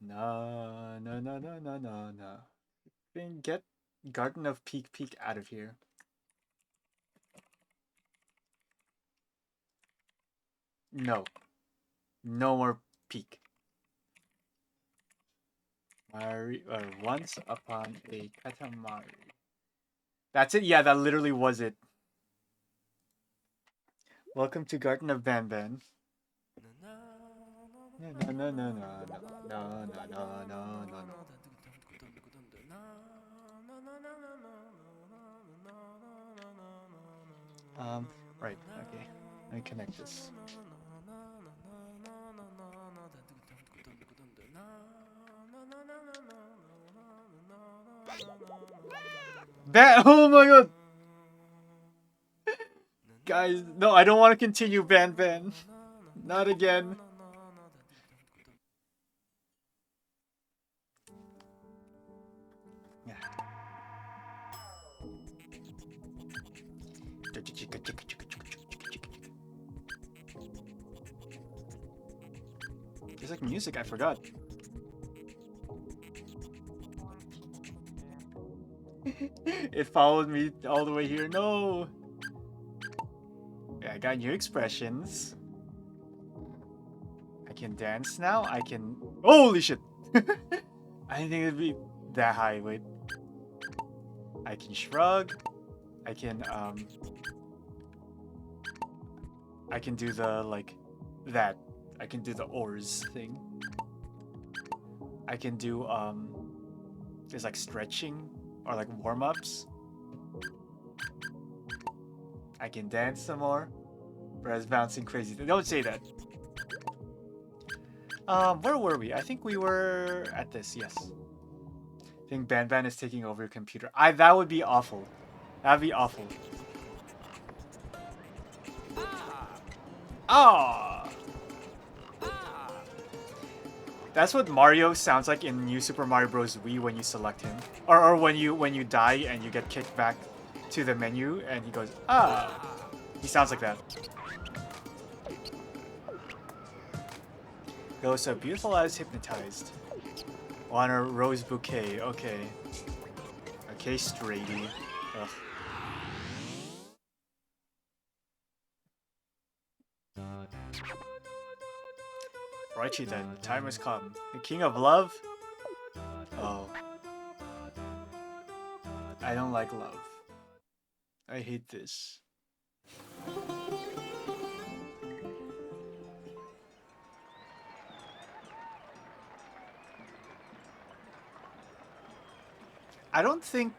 No, no, no, no, no, no, no. Then get Garden of Peak Peak out of here. No. No more Peak. Once upon a Katamari. That's it? Yeah, that literally was it. Welcome to Garden of Banban. No, no, no, no, no, no, no, no, no, no, no. Right, okay. Let me connect this. Oh my god! Guys, no, I don't want to continue Ban. Not again. There's like music, I forgot. It followed me all the way here. No! Yeah, I got new expressions. I can dance now. I can... Holy shit! I didn't think it'd be that high. Wait. I can shrug. I can do the, like, that. I can do the oars thing. I can do, there's like stretching or like warm-ups. I can dance some more. Whereas bouncing crazy. Don't say that. Where were we? I think we were at this, yes. I think Ban is taking over your computer. That would be awful. That'd be awful. Ah! That's what Mario sounds like in New Super Mario Bros. Wii when you select him. Or when you die and you get kicked back to the menu and he goes, ah! He sounds like that. Go so beautiful as hypnotized. Want a rose bouquet, okay. Okay, straighty. Ugh. Righty then, time has come. The king of love? Oh. I don't like love. I hate this. I don't think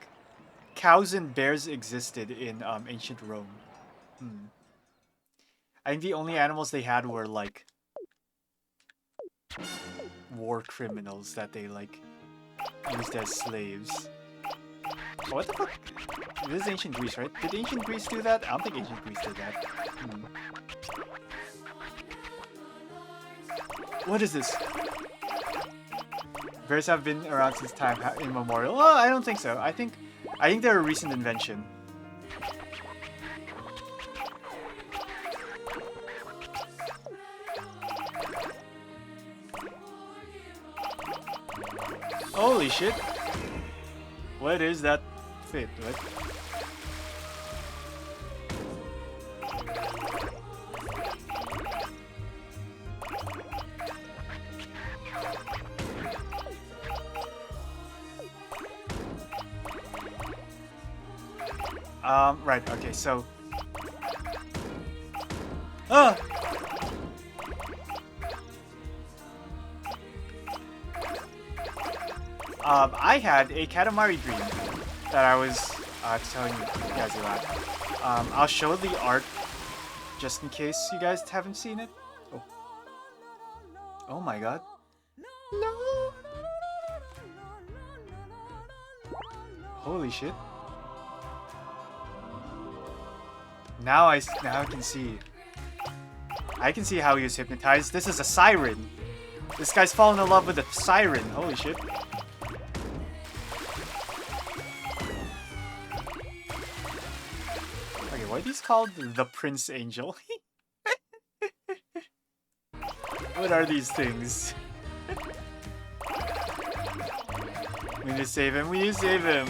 cows and bears existed in ancient Rome. I think the only animals they had were like war criminals that they like used as slaves. What the fuck? This is ancient Greece, right? Did ancient Greece do that? I don't think ancient Greece did that. What is this? Bears have been around since time immemorial. Well, I don't think so. I think they're a recent invention. Holy shit! What is that fit? What? Right, okay, so... Ah! I had a Katamari dream that I was telling you guys about. I'll show the art just in case you guys haven't seen it. Oh, oh my god. No! Holy shit. Now I can see. I can see how he was hypnotized. This is a siren. This guy's fallen in love with a siren. Holy shit. Okay, what are these called? The Prince Angel. What are these things? We need to save him. We need to save him.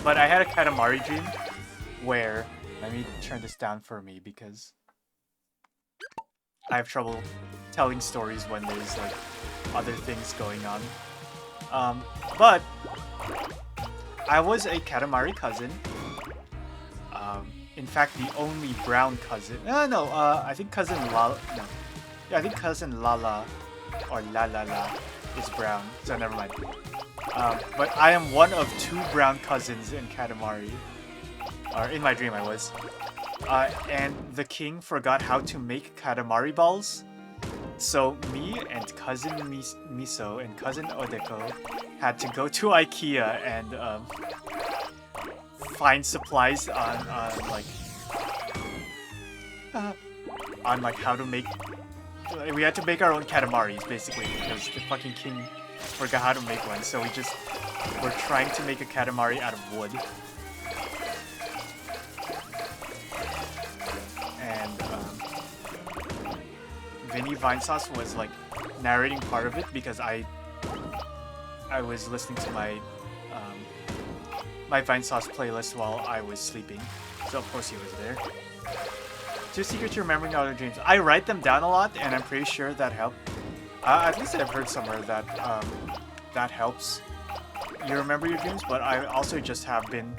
But I had a Katamari dream where... Let me turn this down for me because I have trouble telling stories when there's like other things going on. But I was a Katamari cousin. In fact, the only brown cousin. I think cousin Lala. No, yeah, I think cousin Lala or La La La is brown. So never mind. But I am one of 2 brown cousins in Katamari. Or in my dream I was. And the king forgot how to make Katamari balls. So me and cousin Miso and cousin Odeko had to go to IKEA and find supplies on how to make. We had to make our own Katamaris basically because the fucking king forgot how to make one. So we just were trying to make a Katamari out of wood. And Vinny Vinesauce was like narrating part of it because I was listening to my my Vinesauce playlist while I was sleeping, so of course he was there. 2 secrets to remembering other dreams. I write them down a lot, and I'm pretty sure that helped. At least I've heard somewhere that that helps you remember your dreams. But I also just have been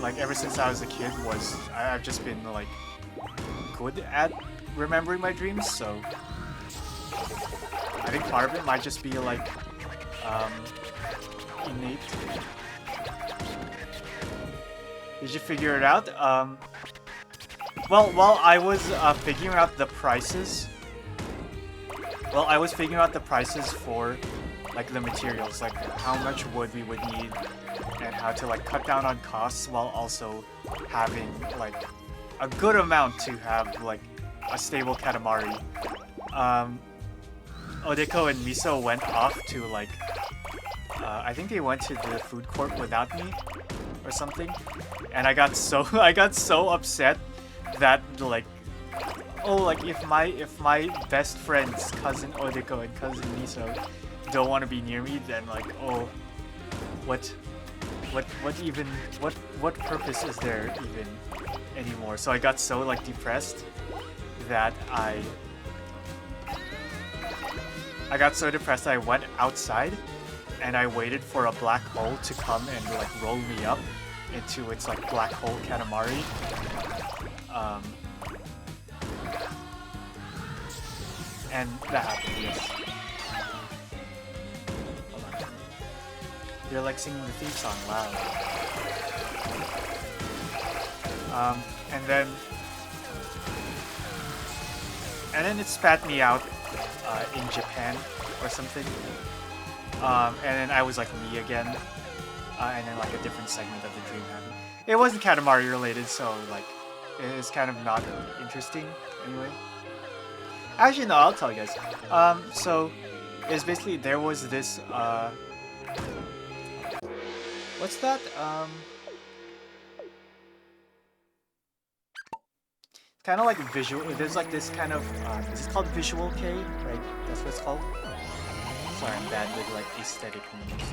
like ever since I was a kid I've just been like good at remembering my dreams, so I think part of it might just be like innate. Did you figure it out? Well, while I was figuring out the prices, for like the materials, like how much wood we would need and how to like cut down on costs while also having like a good amount to have like a stable Katamari. Odeko and Miso went off to like I think they went to the food court without me or something, and I got so upset that like if my best friends cousin Odeko and cousin Miso don't want to be near me, then like what purpose is there even anymore? So I got so like depressed that I went outside and I waited for a black hole to come and like roll me up into its like black hole Katamari. And that happened, yes. Hold on. You're like singing the theme song loud. And then it spat me out in Japan or something. And then I was like me again. And then like a different segment of the dream happened. It wasn't Katamari related, so like it's kind of not interesting anyway. Actually, no, I'll tell you guys. So it's basically there was this what's that? Kind of like visual. There's like this kind of is it called visual K, right? That's what it's called. Sorry, I'm bad with like aesthetic names.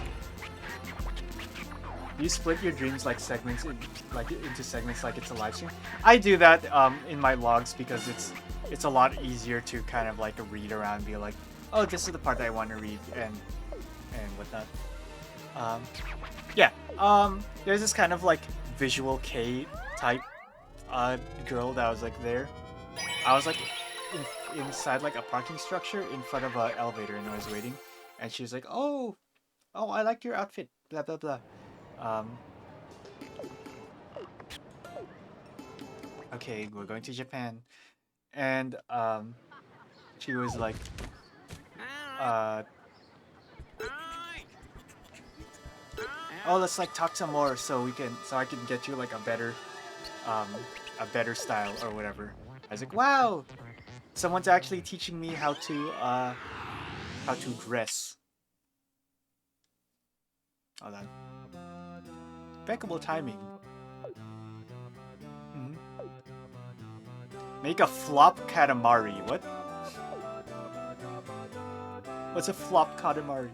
You split your dreams like segments into segments like it's a live stream. I do that in my logs because it's a lot easier to kind of like read around and be like, oh, this is the part that I want to read and whatnot. Yeah. There's this kind of like visual K type girl that was like there. I was like inside like a parking structure in front of an elevator and I was waiting, and she was like, oh, I like your outfit, blah blah blah. Okay, we're going to Japan, and she was like, oh, let's like talk some more so I can get you like a better style or whatever. I was like, wow, someone's actually teaching me how to dress. Hold on. Impeccable timing. Make a flop Katamari. What? What's a flop Katamari?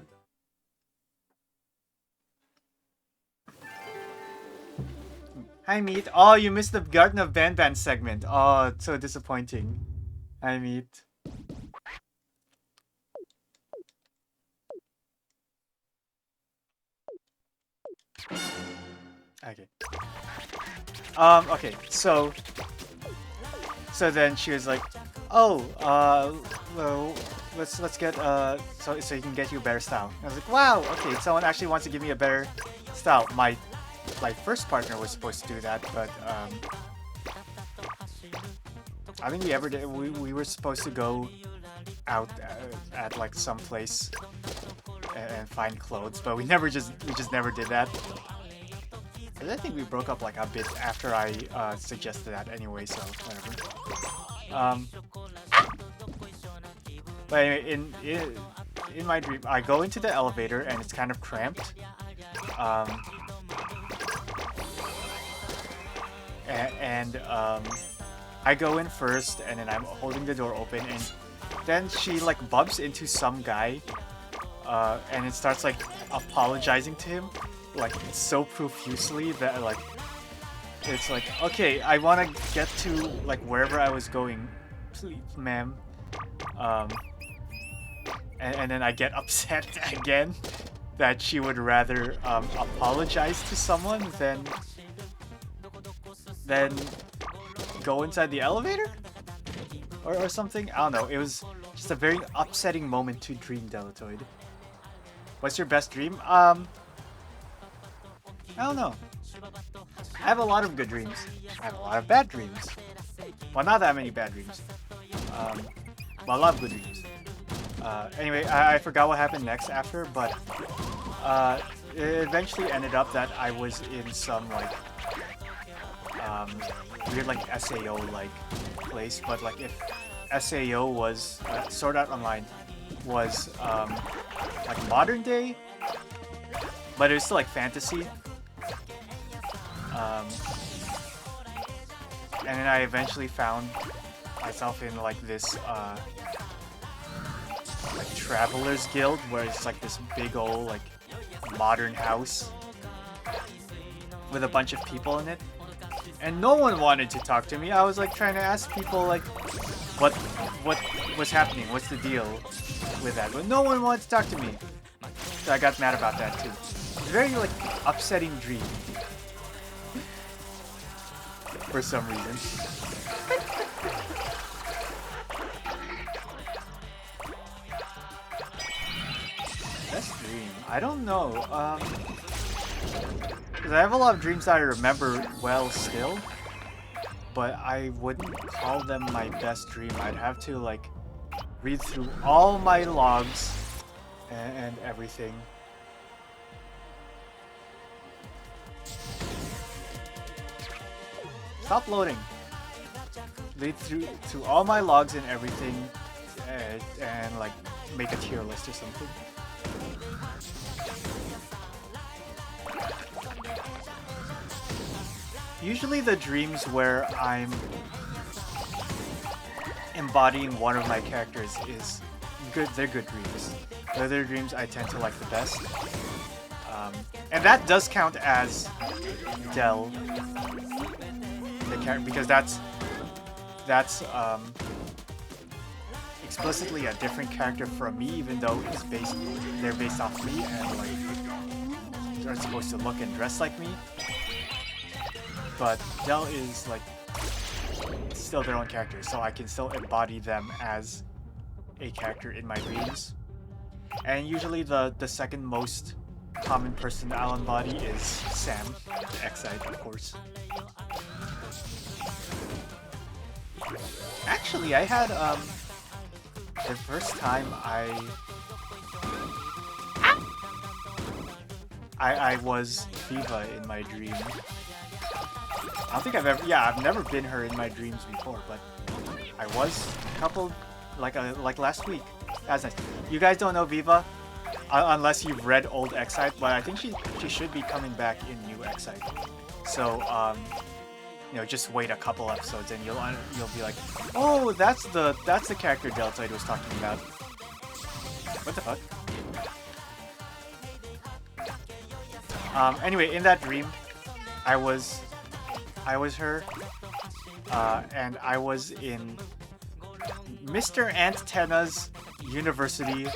Hi, Meat. Oh, you missed the Garden of Banban segment. Oh, it's so disappointing. Hi, Meat. Okay. Okay, so then she was like, oh, well, let's get, so you can get you a better style. I was like, wow, okay, someone actually wants to give me a better style. My first partner was supposed to do that, but, I think we ever did, we were supposed to go out at like some place and find clothes, but we just never did that. I think we broke up like a bit after I suggested that anyway, so whatever. But anyway, in my dream, I go into the elevator and it's kind of cramped. I go in first, and then I'm holding the door open, and then she like bumps into some guy, and it starts like apologizing to him, like so profusely that like it's like, okay, I want to get to like wherever I was going, please, ma'am. And then I get upset again that she would rather apologize to someone than go inside the elevator or something. I don't know. It was just a very upsetting moment to dream, Delatoid. What's your best dream? I don't know. I have a lot of good dreams. I have a lot of bad dreams. Well, not that many bad dreams. But a lot of good dreams. Anyway, I forgot what happened next after, but it eventually ended up that I was in some like weird like SAO like place, but like if SAO was Sword Art Online was like modern day, but it was still like fantasy. And then I eventually found myself in like this like Traveler's Guild, where it's like this big old like modern house with a bunch of people in it, and no one wanted to talk to me. I was like trying to ask people like what was happening, what's the deal with that, but no one wanted to talk to me. So I got mad about that too. It's a very like upsetting dream for some reason. Best dream? I don't know. Because I have a lot of dreams that I remember well still, but I wouldn't call them my best dream. I'd have to like read through all my logs and everything. Stop loading. Read through all my logs and everything, and like make a tier list or something. Usually the dreams where I'm embodying one of my characters is good. They're good dreams. The other dreams I tend to like the best. And that does count as Del, the character, because that's explicitly a different character from me, even though they're based off me and like they're supposed to look and dress like me. But Del is like still their own character, so I can still embody them as a character in my dreams. And usually the second most common person I'll embody is Sam, the Excite, of course. Actually, I had the first time I was Viva in my dream. I don't think I've never been her in my dreams before, but I was a couple, like last week. That's nice. You guys don't know Viva, unless you've read old Excite, but I think she should be coming back in new Excite. So, you know, just wait a couple episodes and you'll be like, oh, that's the character Delatoid was talking about. What the fuck? Anyway, in that dream, I was her, and I was in Mr. Antenna's university.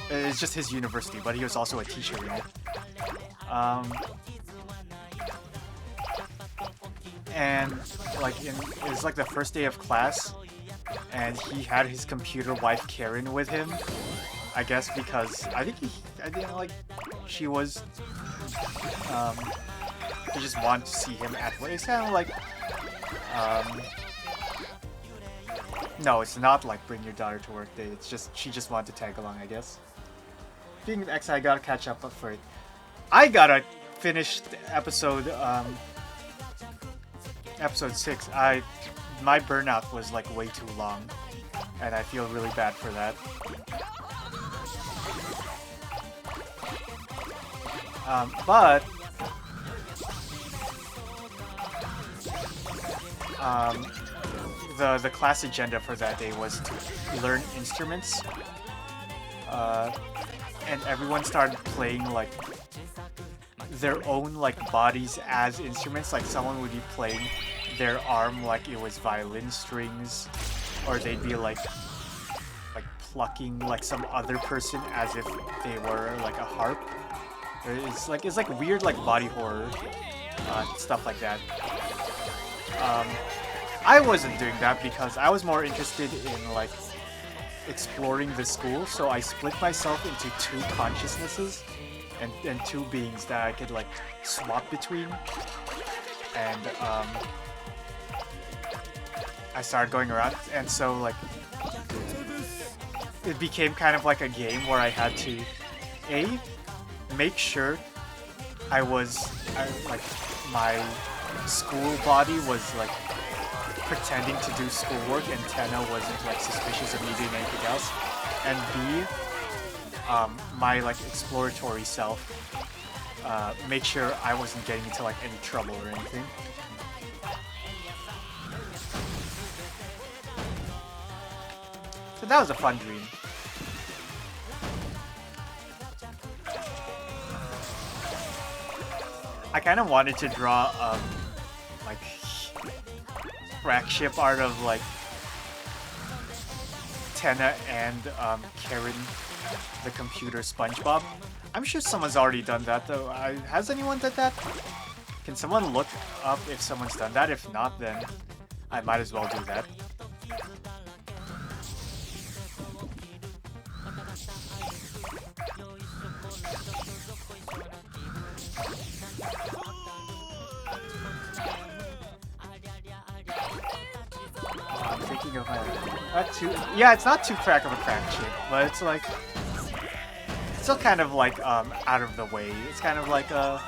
It's just his university, but he was also a teacher in it. And like it was like the first day of class, and he had his computer wife Karen with him. I guess because I think like she was. They just want to see him at work. It's kind of like. No, it's not like bring your daughter to work day. It's just she just wanted to tag along, I guess. Speaking of X, I gotta catch up for it. I gotta finish the episode 6. My burnout was like way too long, and I feel really bad for that. But the class agenda for that day was to learn instruments, and everyone started playing like their own like bodies as instruments. Like someone would be playing their arm like it was violin strings, or they'd be like plucking like some other person as if they were like a harp. It's like weird like body horror stuff like that. I wasn't doing that because I was more interested in like exploring the school, so I split myself into 2 consciousnesses and 2 beings that I could like swap between, and I started going around, and so like it became kind of like a game where I had to make sure like my school body was like pretending to do schoolwork, and Tenna wasn't like suspicious of me doing anything else, and B, my like exploratory self make sure I wasn't getting into like any trouble or anything. So that was a fun dream. I kind of wanted to draw like crack ship art of like Tenna and Karen, the computer SpongeBob. I'm sure someone's already done that though. Has anyone done that? Can someone look up if someone's done that? If not, then I might as well do that. I'm thinking of yeah, it's not too crack of a crack ship, but it's like still kind of like out of the way. It's kind of like oh,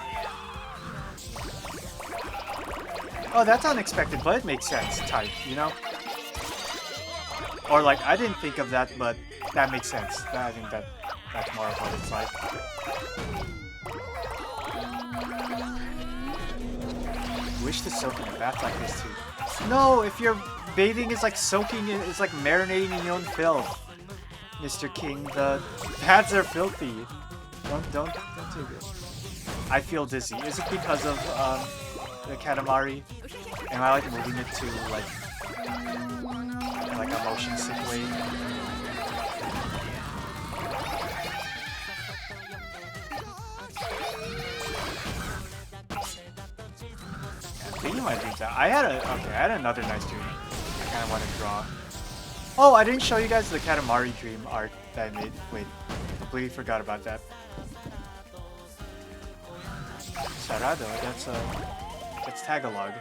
that's unexpected, but it makes sense type, you know? Or like I didn't think of that, but that makes sense. I think that's more of what it's like. Wish to soak in a bath like this too. No, if you're bathing is like soaking in, it's like marinating in your own filth. Mr. King, the pads are filthy. Don't take it. I feel dizzy. Is it because of the Katamari? Am I like moving it to like a motion sick way? I think you might do that. I had another nice dream. I kind of want to draw. Oh, I didn't show you guys the Katamari dream art that I made. Wait, completely forgot about that. Sarado, that's Tagalog.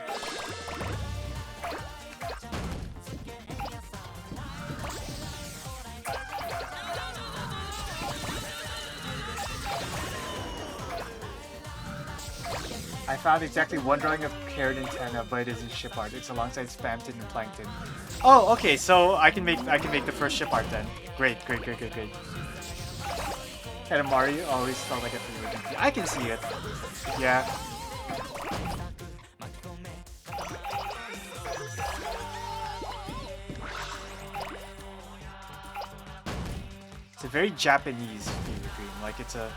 I found exactly one drawing of Carrot and Tenna, but it isn't ship art. It's alongside Spamton and Plankton. Oh, okay, so I can make the first ship art then. Great. Katamari always felt like a favorite. I can see it. Yeah. very Japanese fever dream. Like it's a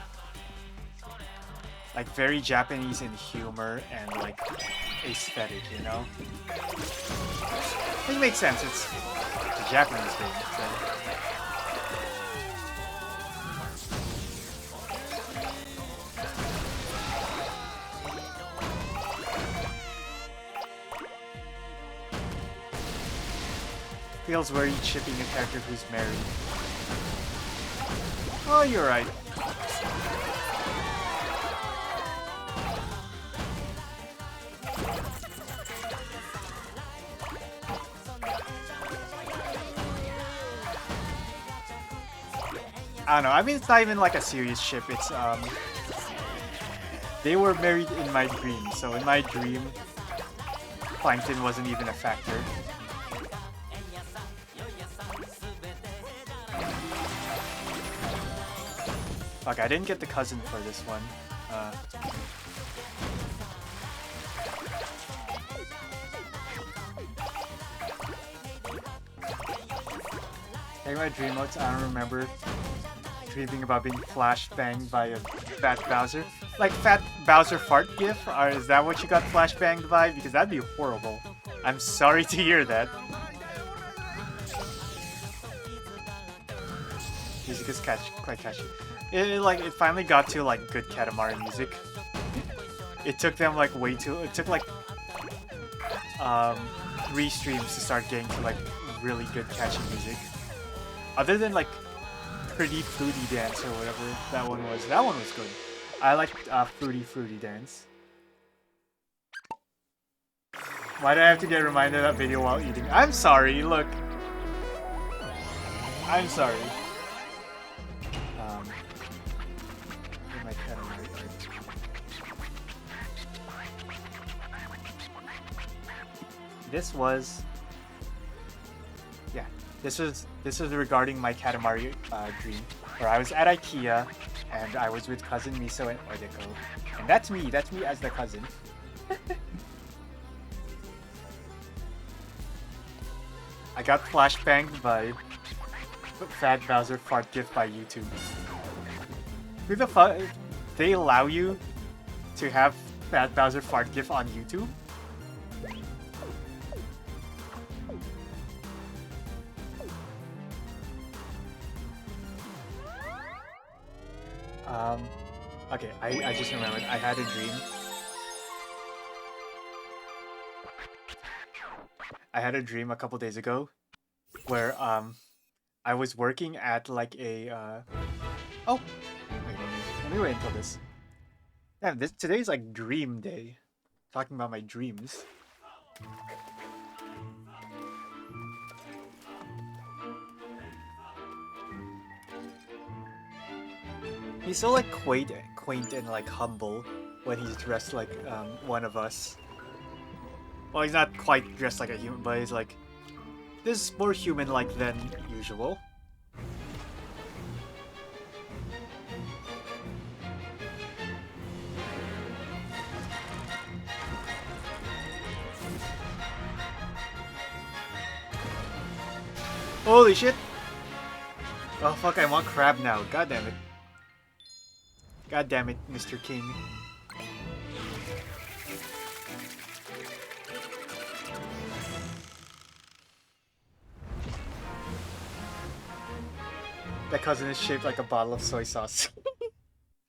very Japanese in humor and like aesthetic, you know? It makes sense. It's a Japanese game. So. Feels weird shipping a character who's married. Oh, you're right. I don't know. I mean, it's not even like a serious ship. It's they were married in my dream. So in my dream, Plankton wasn't even a factor. Fuck, I didn't get the cousin for this one. Take my dream notes. I don't remember dreaming about being flash banged by a Fat Bowser. Like Fat Bowser fart gif? Or is that what you got flash banged by? Because that'd be horrible. I'm sorry to hear that. Music is quite catchy. It finally got to like good Katamari music. It took them like it took like 3 streams to start getting to like really good catchy music. Other than like Pretty Fruity Dance or whatever that one was. That one was good. I liked Fruity Dance. Why do I have to get reminded of that video while eating? I'm sorry, look. I'm sorry. This was regarding my Katamari dream, where I was at IKEA and I was with cousin Miso and Odeko, and that's me as the cousin. I got flashbanged by Fat Bowser fart gif by YouTube. Who the fuck? They allow you to have Fat Bowser fart gif on YouTube? Okay, I just remembered. I had a dream. I had a dream a couple days ago where I was working at like a oh wait, let me wait until this. Damn, today's like dream day. Talking about my dreams. He's so like quaint and like humble when he's dressed like one of us. Well, he's not quite dressed like a human, but he's like this is more human-like than usual. Holy shit! Oh fuck! I want crab now. God damn it! God damn it, Mr. King. That cousin is shaped like a bottle of soy sauce.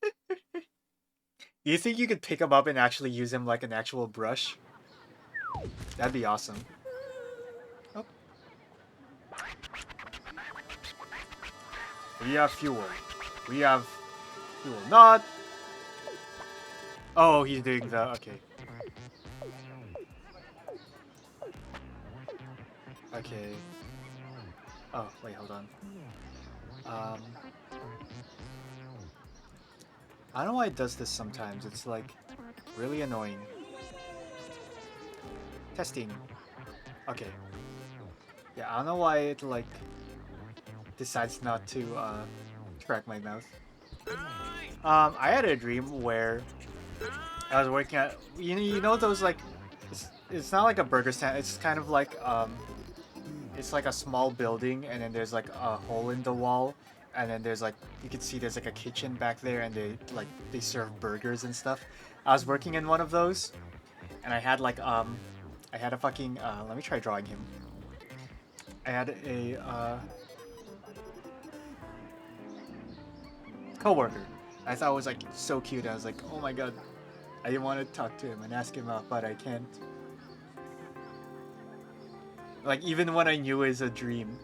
Do you think you could pick him up and actually use him like an actual brush? That'd be awesome. Oh. We have fuel. We have fuel. Not. Oh, he's doing the. Okay. Okay. Oh, wait, hold on. I don't know why it does this sometimes. It's like really annoying. Testing. Okay. Yeah, I don't know why it like decides not to track my mouth. I had a dream where I was working at you know those like it's not like a burger stand. It's kind of like it's like a small building and then there's like a hole in the wall and then there's like, you can see there's like a kitchen back there, and they serve burgers and stuff. I was working in one of those, and I had like I had a fucking let me try drawing him. I had a coworker. I thought it was like so cute. I was like, oh my god, I didn't want to talk to him and ask him out, but I can't. Like, even when I knew it was a dream,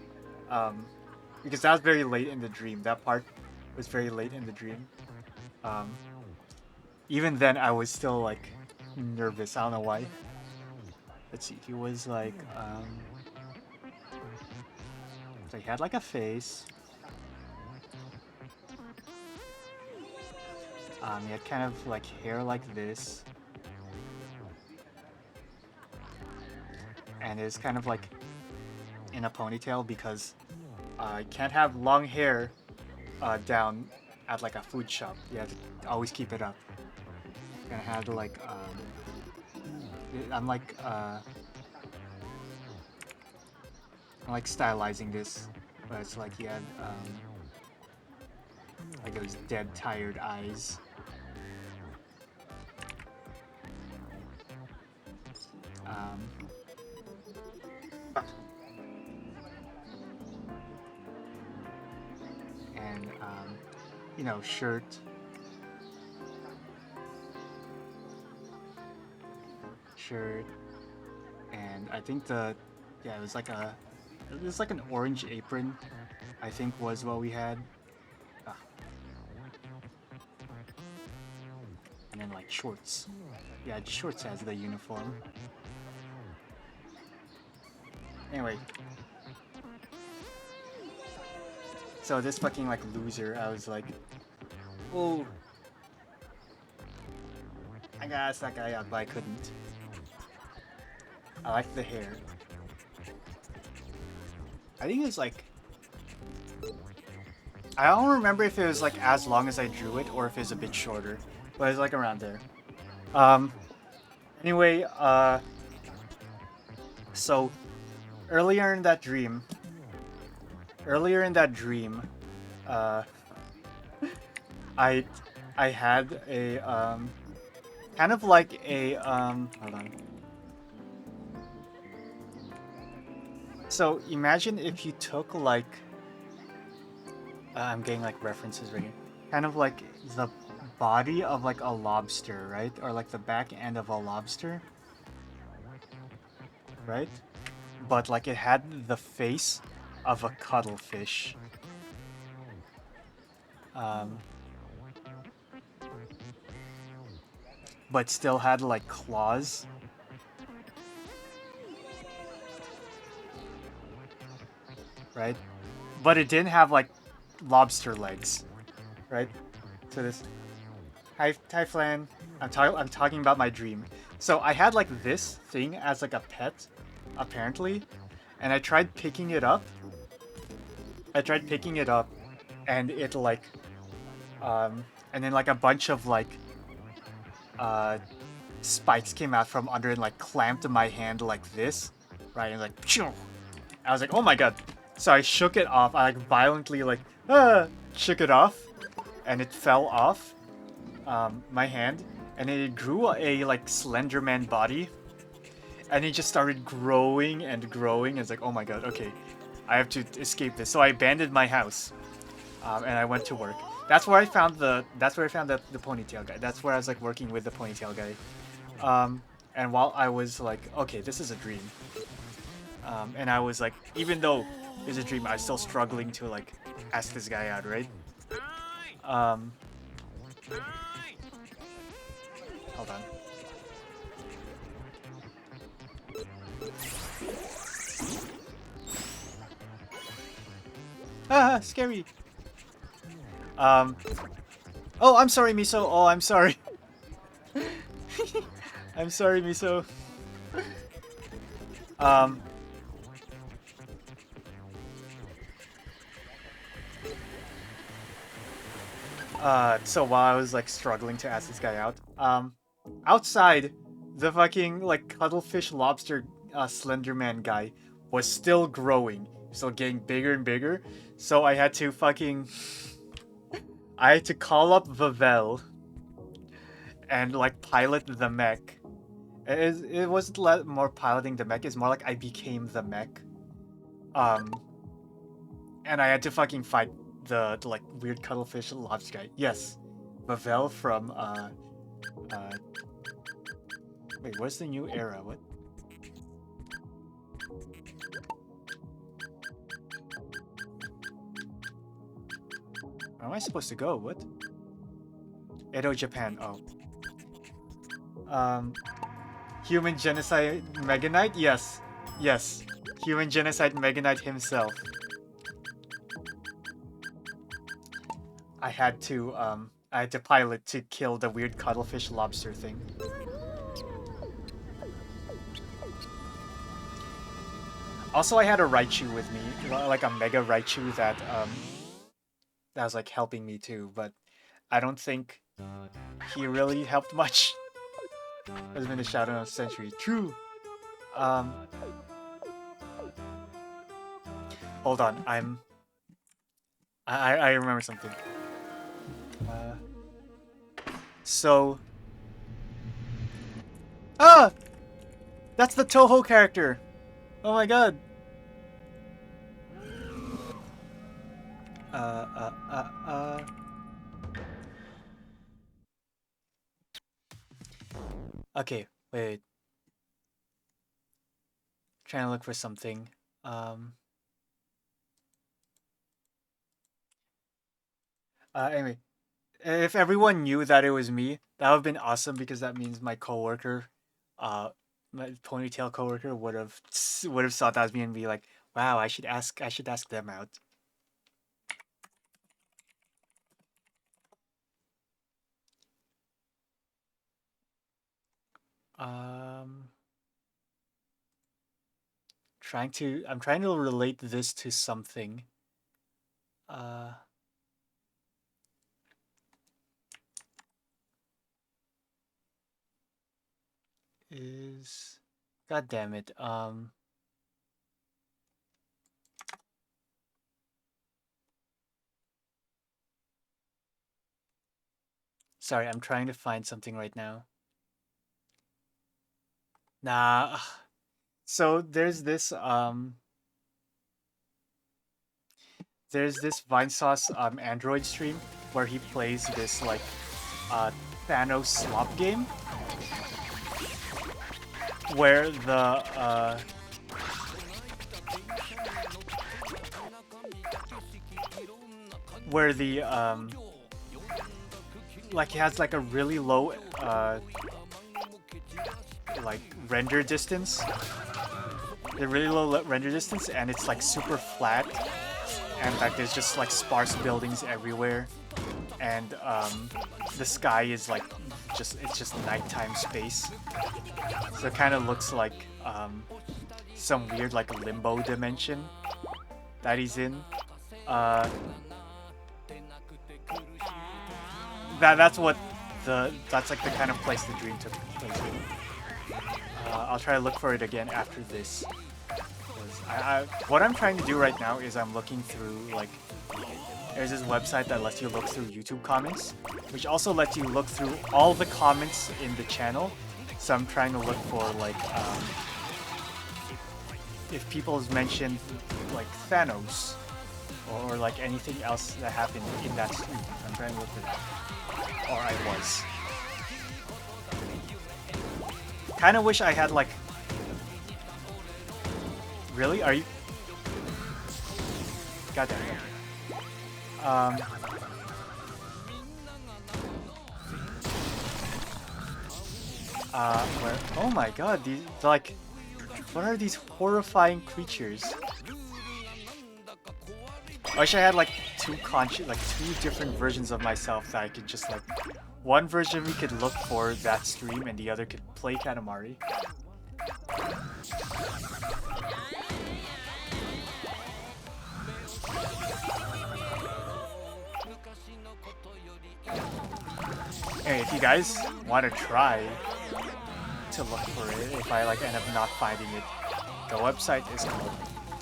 because that was very late in the dream. That part was very late in the dream. Even then, I was still like nervous. I don't know why. Let's see. He was like, so he had like a face. He had kind of like hair like this. And it's kind of like in a ponytail because you can't have long hair down at like a food shop. You have to always keep it up. Gonna have to like I'm like stylizing this, but it's like he had like those dead tired eyes. And you know, shirt. And I think it was like an orange apron, I think was what we had. And then like shorts. Yeah, shorts has the uniform. Anyway. So this fucking like loser, I was like, oh, I gotta ask that guy out, but I couldn't. I like the hair. I think it's like, I don't remember if it was like as long as I drew it or if it was a bit shorter, but it's like around there. Anyway, so earlier in that dream, I had a kind of like a hold on. So imagine if you took like I'm getting like references right here. Kind of like the body of like a lobster, right? Or like the back end of a lobster. Right? But like it had the face of a cuttlefish. But still had like claws. Right? But it didn't have like lobster legs. Right? So this Hi Flan. I'm talking about my dream. So I had like this thing as like a pet, apparently, and I tried picking it up. And it like and then like a bunch of like spikes came out from under and like clamped my hand like this, right? And like phew! I was like, oh my god. So I shook it off. I like violently like shook it off, and it fell off my hand, and it grew a like Slenderman body, and it just started growing and growing. It's like, oh my god, okay, I have to escape this. So I abandoned my house, and I went to work. That's where I found the ponytail guy. That's where I was like working with the ponytail guy. And while I was like, okay, this is a dream. And I was like, even though it's a dream, I was still struggling to like ask this guy out, right? Hold on. Ah, scary. Oh, I'm sorry, Miso. Oh, I'm sorry. I'm sorry, Miso. So while I was like struggling to ask this guy out, outside, the fucking like cuttlefish lobster Slenderman guy was still growing. still getting bigger and bigger. So I had to I had to call up Vavel and like pilot the mech. It wasn't more piloting the mech. It's more like I became the mech. And I had to fucking fight the like weird cuttlefish lobster guy. Yes, Vavel from wait, where's the new era? What? Where am I supposed to go? What? Edo, Japan. Oh. Human Genocide Mega Knight? Yes. Yes. Human Genocide Mega Knight himself. I had to pilot to kill the weird cuttlefish lobster thing. Also, I had a Raichu with me, like a Mega Raichu that was like helping me too, but I don't think he really helped much. Has been a shadow of a century. True. Hold on, I remember something. So that's the Toho character. Oh my god. Okay, wait. Trying to look for something. Anyway, if everyone knew that it was me, that would have been awesome because that means my coworker, my ponytail coworker would have thought that was me and be like, "Wow, I should ask them out." I'm trying to relate this to something. God damn it. Sorry, I'm trying to find something right now. Nah. So there's this Vinesauce Android stream where he plays this like Thanos slop game where the like he has like a really low like render distance. The really low render distance, and it's like super flat, and like there's just like sparse buildings everywhere, and the sky is like it's just nighttime space. So it kind of looks like some weird like limbo dimension that he's in. That's like the kind of place the dream took place in. I'll try to look for it again after this. What I'm trying to do right now is I'm looking through like there's this website that lets you look through YouTube comments, which also lets you look through all the comments in the channel. So I'm trying to look for like if people's mentioned like Thanos or like anything else that happened in that stream. I'm trying to look for that. Or I was. Kind of wish I had like. Really? Are you? God damn it. Where? Oh my god! These like, what are these horrifying creatures? I wish I had like two different versions of myself that I could just like. One version of me could look for that stream, and the other could play Katamari. Hey, if you guys want to try to look for it, if I like end up not finding it, the website is called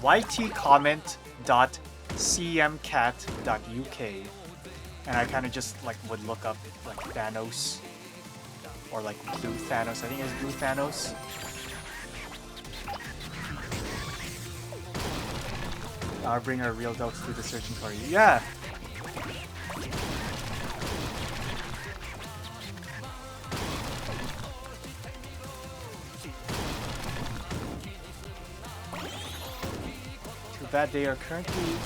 ytcomment.cmcat.uk, and I kind of just like would look up like Thanos or like Blue Thanos. I think it's Blue Thanos. I'll bring our real dogs to the searching for you. Yeah. Too bad they are currently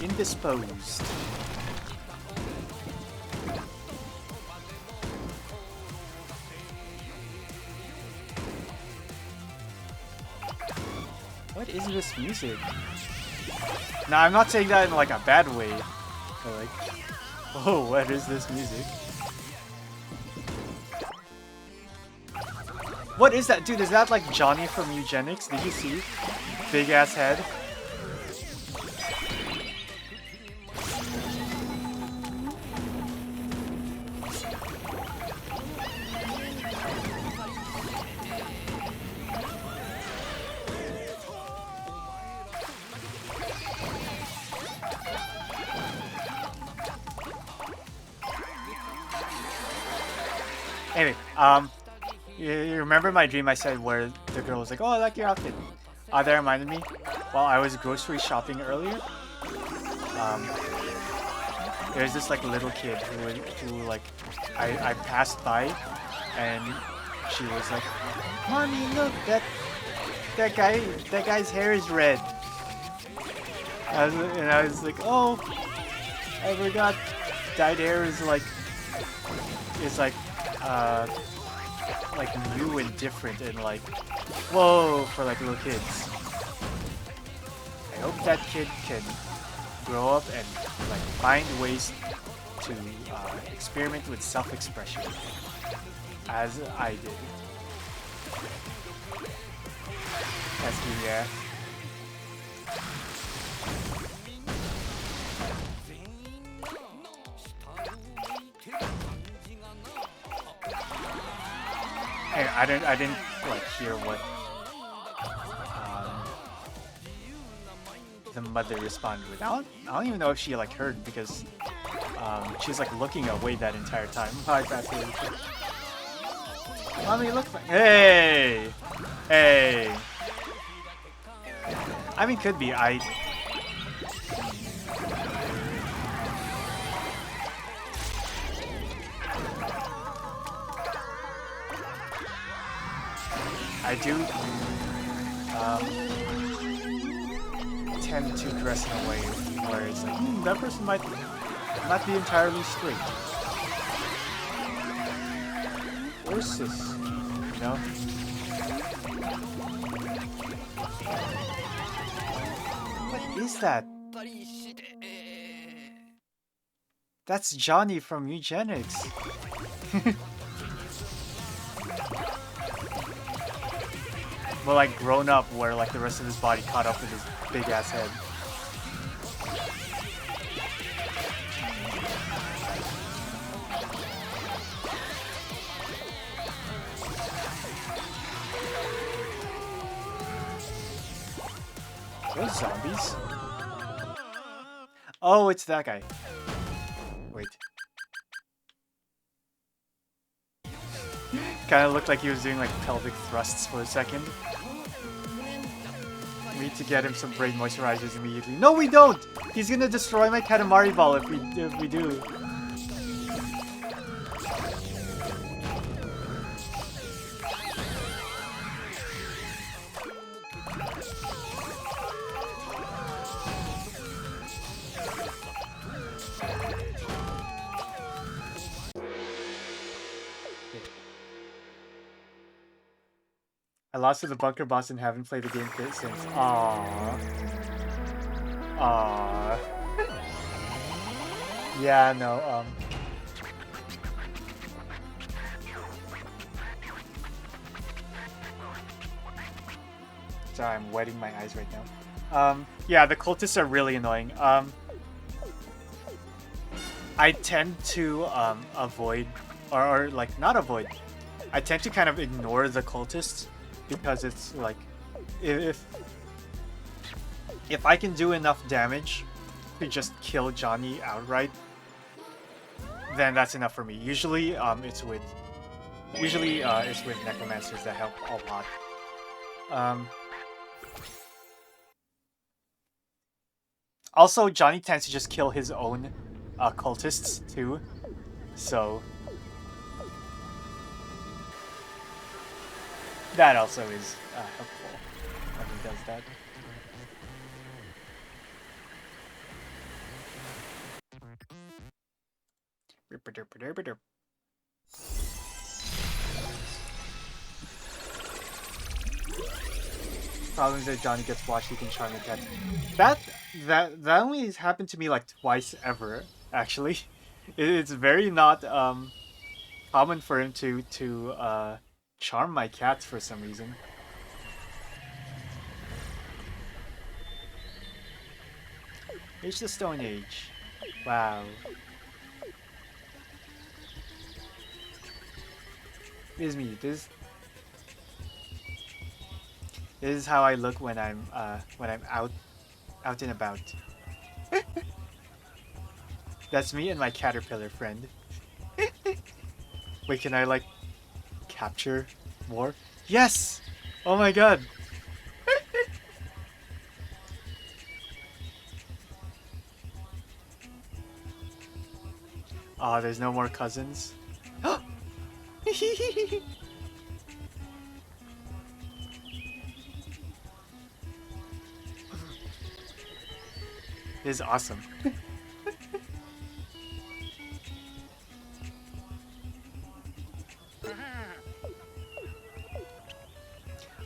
indisposed. What is this music? Now, I'm not saying that in like a bad way. But like, oh, what is this music? What is that? Dude, is that like Johnny from Eugenics? Did you see? Big ass head. Anyway, you remember my dream I said where the girl was like, oh, I like your outfit. That reminded me, while I was grocery shopping earlier, there's this like little kid who like, I passed by, and she was like, Mommy, look, that guy's hair is red. And I was like, oh, I forgot, dyed hair is like new and different and like, whoa, for like little kids. I hope that kid can grow up and like find ways to experiment with self-expression, as I did. That's me, yeah. Hey, I didn't like hear what the mother responded with. I don't even know if she like heard, because she's like looking away that entire time. Hi, Pastor. Mommy, look. Hey, hey. I mean, could be. I do tend to dress in a way where it's like, that person might not be entirely straight. Or cis, you know? What is that? That's Johnny from Eugenics. But like grown up, where like the rest of his body caught up with his big ass head. Those zombies? Oh, it's that guy. Wait. Kind of looked like he was doing like pelvic thrusts for a second. We need to get him some brain moisturizers immediately. No, we don't! He's gonna destroy my Katamari ball if we do. I lost to the bunker boss and haven't played the game since. Aww. Aww. Yeah, no, Sorry, I'm wetting my eyes right now. Yeah, the cultists are really annoying. I tend to, avoid, or like, not avoid. I tend to kind of ignore the cultists, because it's like, if if I can do enough damage to just kill Johnny outright, then that's enough for me. Usually, it's with necromancers that help a lot. Also, Johnny tends to just kill his own cultists too, so that also is helpful when he does that. Problems that Johnny gets watched, he can charm your cat. That only has happened to me like twice ever, actually. It's very not common for him to charm my cats for some reason. Age the Stone Age. Wow. This is me. This is how I look when I'm out and about. That's me and my caterpillar friend. Wait, can I like capture more? Yes! Oh my god! Oh, there's no more cousins. This is awesome.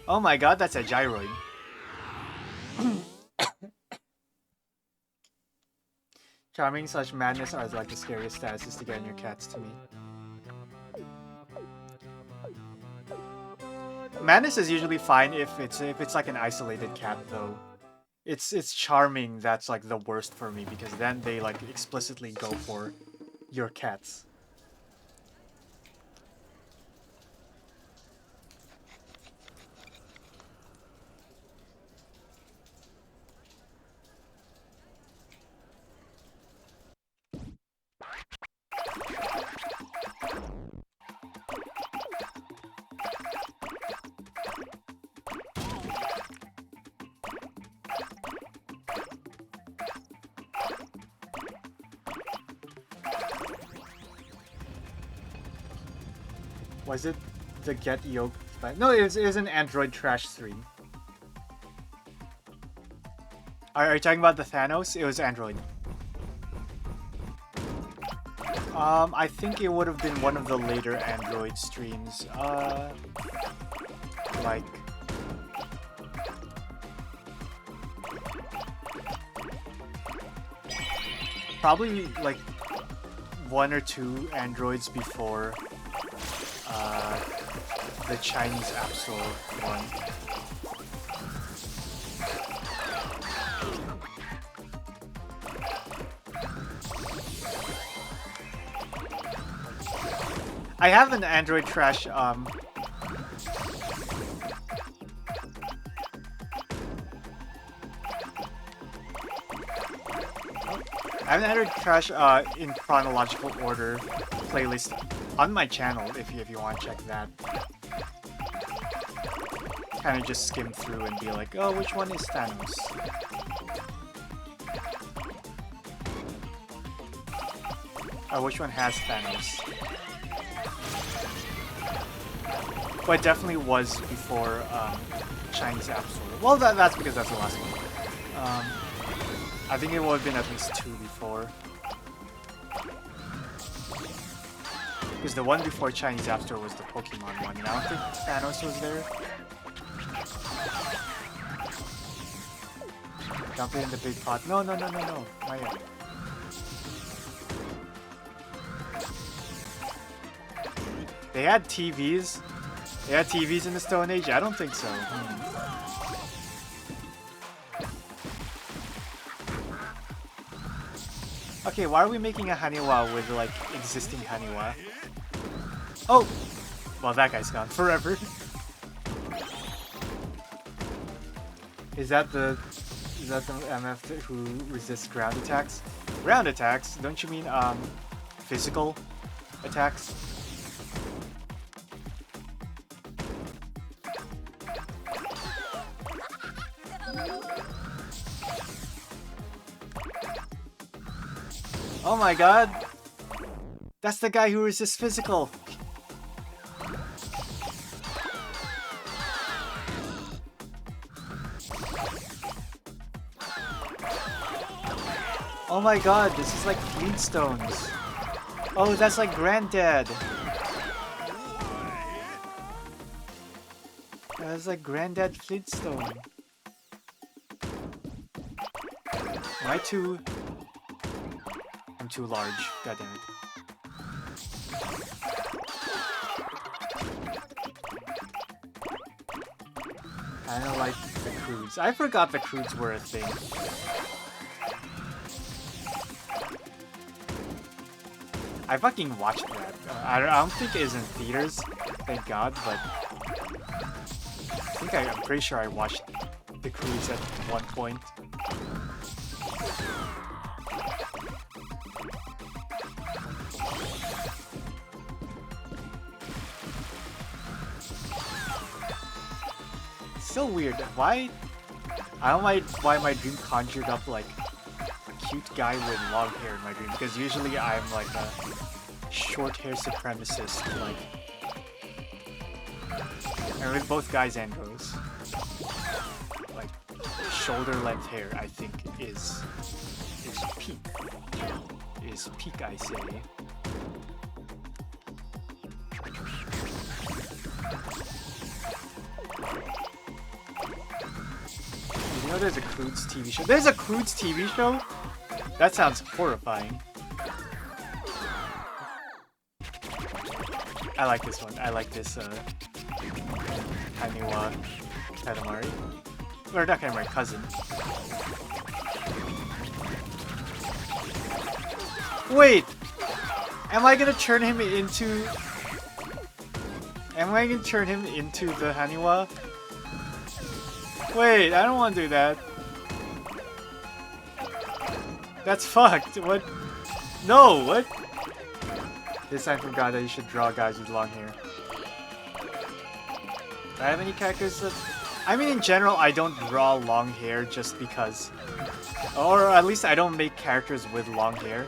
Oh my god, that's a gyroid. Charming / madness are like the scariest statuses to get in your cats to me. Madness is usually fine if it's like an isolated cat though. It's charming that's like the worst for me because then they like explicitly go for your cats. Was it the Get Yoke? No, it was an Android Trash 3. Are you talking about the Thanos? It was Android. I think it would have been one of the later Android streams. Like... Probably, like, 1 or 2 Androids before... the Chinese App Store one. I have an Android Trash, I have an Android Trash in chronological order playlist on my channel if you want to check that. Kind of just skim through and be like, oh, which one is Thanos? Oh, which one has Thanos? Well, it definitely was before Chinese App Store. Well, that's because that's the last one. I think it would have been at least 2 before. Because the one before Chinese App Store was the Pokemon one, and I don't think Thanos was there. Dump it in the big pot. No, not yet. They had TVs? They had TVs in the Stone Age? I don't think so. Okay, why are we making a Haniwa with, like, existing Haniwa? Oh! Well, that guy's gone forever. Is that the Is that the MF who resists ground attacks? Ground attacks? Don't you mean physical attacks? Oh my god! That's the guy who resists physical! Oh my god, this is like Flintstones. Oh, that's like Granddad. That's like Granddad Flintstone. Am I too... I'm too large. God damn it. I don't like the crudes. I forgot the crudes were a thing. I fucking watched that. I don't think it is in theaters, thank God, but I'm pretty sure I watched the cruise at one point. So weird. Why? I don't know why my dream conjured up like a cute guy with long hair in my dream, because usually I'm like a short hair supremacist, like, and with both guys and girls, like shoulder length hair I think is peak. Is peak, I say. You know there's a Crudes TV show? There's a Crudes TV show? That sounds horrifying. I like this one. I like this, Katamari. Or not Katamari, cousin. Wait! Am I gonna turn him into... Am I gonna turn him into the Haniwa? Wait, I don't want to do that. That's fucked. What? No, what? This time forgot that you should draw guys with long hair. Do I have any characters that... I mean, in general, I don't draw long hair just because... Or at least I don't make characters with long hair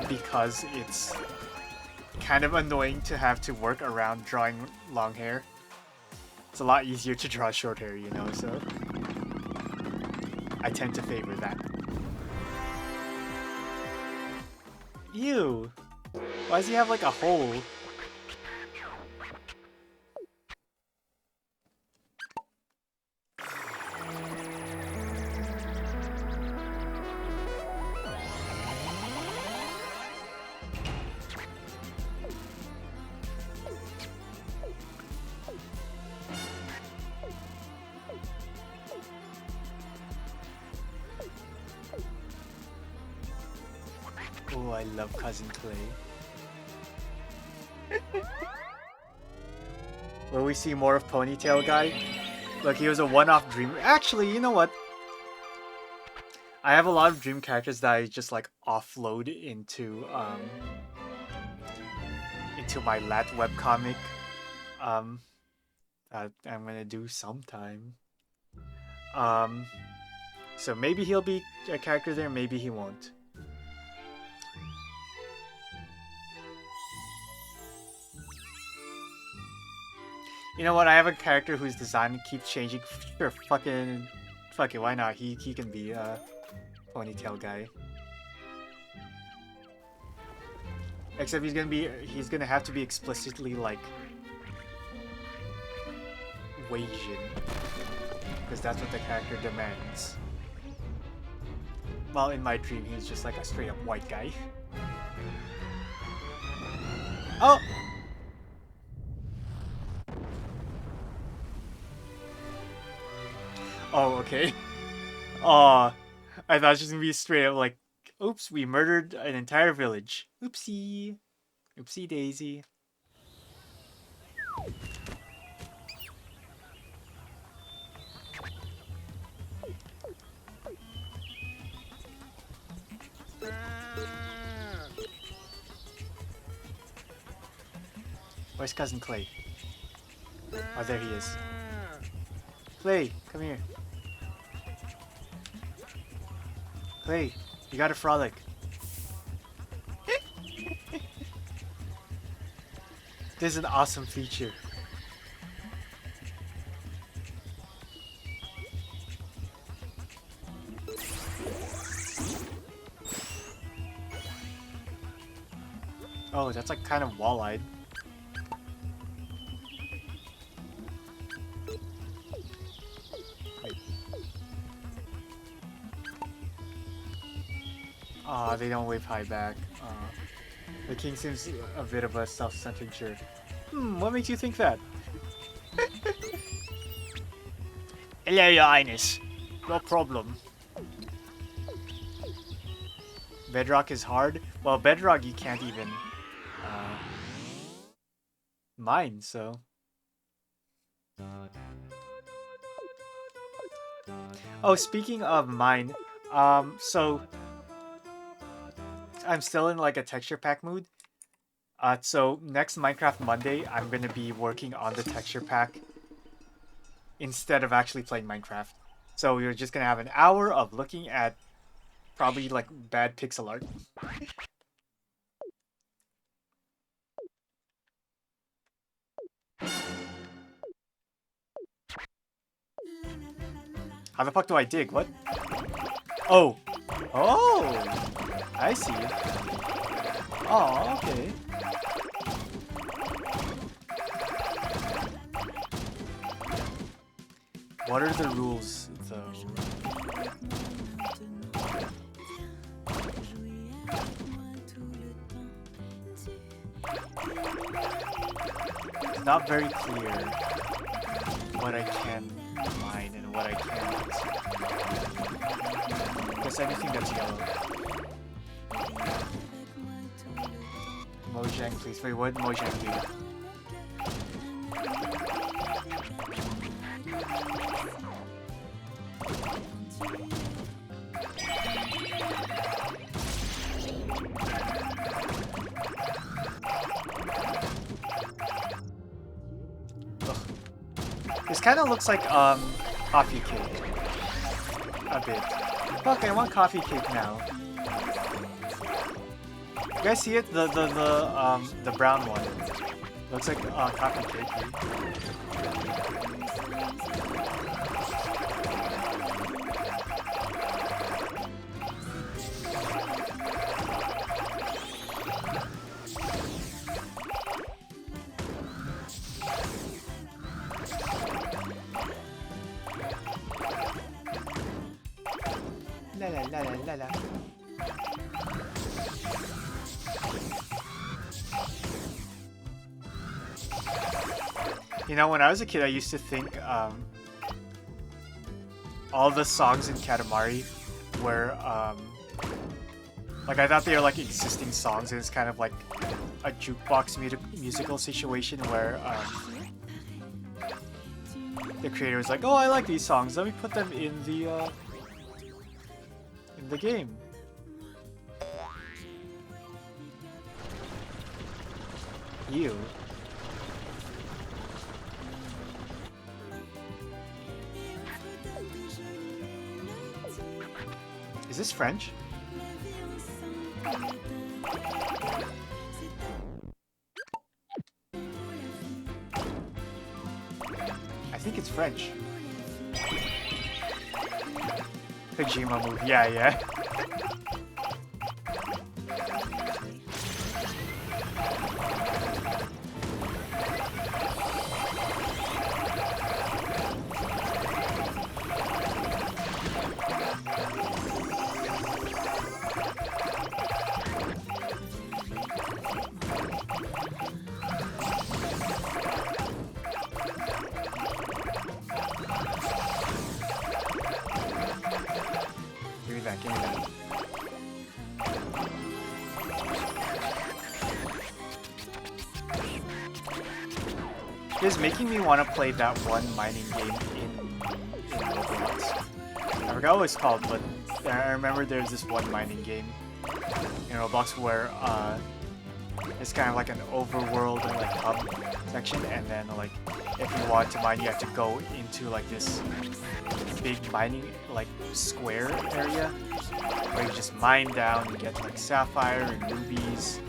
because it's kind of annoying to have to work around drawing long hair. It's a lot easier to draw short hair, you know, so... I tend to favor that. Ew! Why does he have like a hole? Oh, I love Cousin Clay. Will we see more of Ponytail Guy? Look, he was a one-off dream. Actually, you know what? I have a lot of dream characters that I just like offload into my lat webcomic. That I'm gonna do sometime. So maybe he'll be a character there, maybe he won't. You know what? I have a character whose design keeps changing. Sure, fuck it, why not? He can be a Ponytail Guy. Except he's gonna have to be explicitly like Asian, because that's what the character demands. While in my dream, he's just like a straight up white guy. Oh. Oh, okay. Aw. I thought she was gonna be straight up like, oops, we murdered an entire village. Oopsie. Oopsie daisy. Where's Cousin Clay? Oh, there he is. Clay, come here. Clay, you gotta frolic. This is an awesome feature. Oh, that's like kind of wall-eyed. Aw, they don't wave high back. The king seems a bit of a self-centered jerk. What makes you think that? Hello, Your Highness. No problem. Bedrock is hard? Well, Bedrock you can't even mine, so... Oh, speaking of mine, so... I'm still in like a texture pack mood. So next Minecraft Monday, I'm gonna be working on the texture pack instead of actually playing Minecraft. So we're just gonna have an hour of looking at probably like bad pixel art. How the fuck do I dig? What? Oh! Oh! I see. Oh, okay. What are the rules, though? It's not very clear what I can mine and what I can't. Guess anything that's yellow. Mojang, please. Wait, what did Mojang do? This kind of looks like coffee cake. A bit. Fuck, I want coffee cake now. You guys see it? The brown one. Looks like coffee cake. La la la la la la. You know, when I was a kid, I used to think all the songs in Katamari were like I thought they were like existing songs, and it's kind of like a jukebox musical situation where the creator was like, "Oh, I like these songs. Let me put them in the game." You. Is this French? I think it's French. Kojima move. Yeah, yeah. Give me that. It's making me want to play that one mining game in Roblox. I forgot what it's called, but I remember there's this one mining game in Roblox where it's kind of like an overworld and like hub section, and then like if you want to mine, you have to go into like this big mining like square area where you just mine down, you get like sapphire and rubies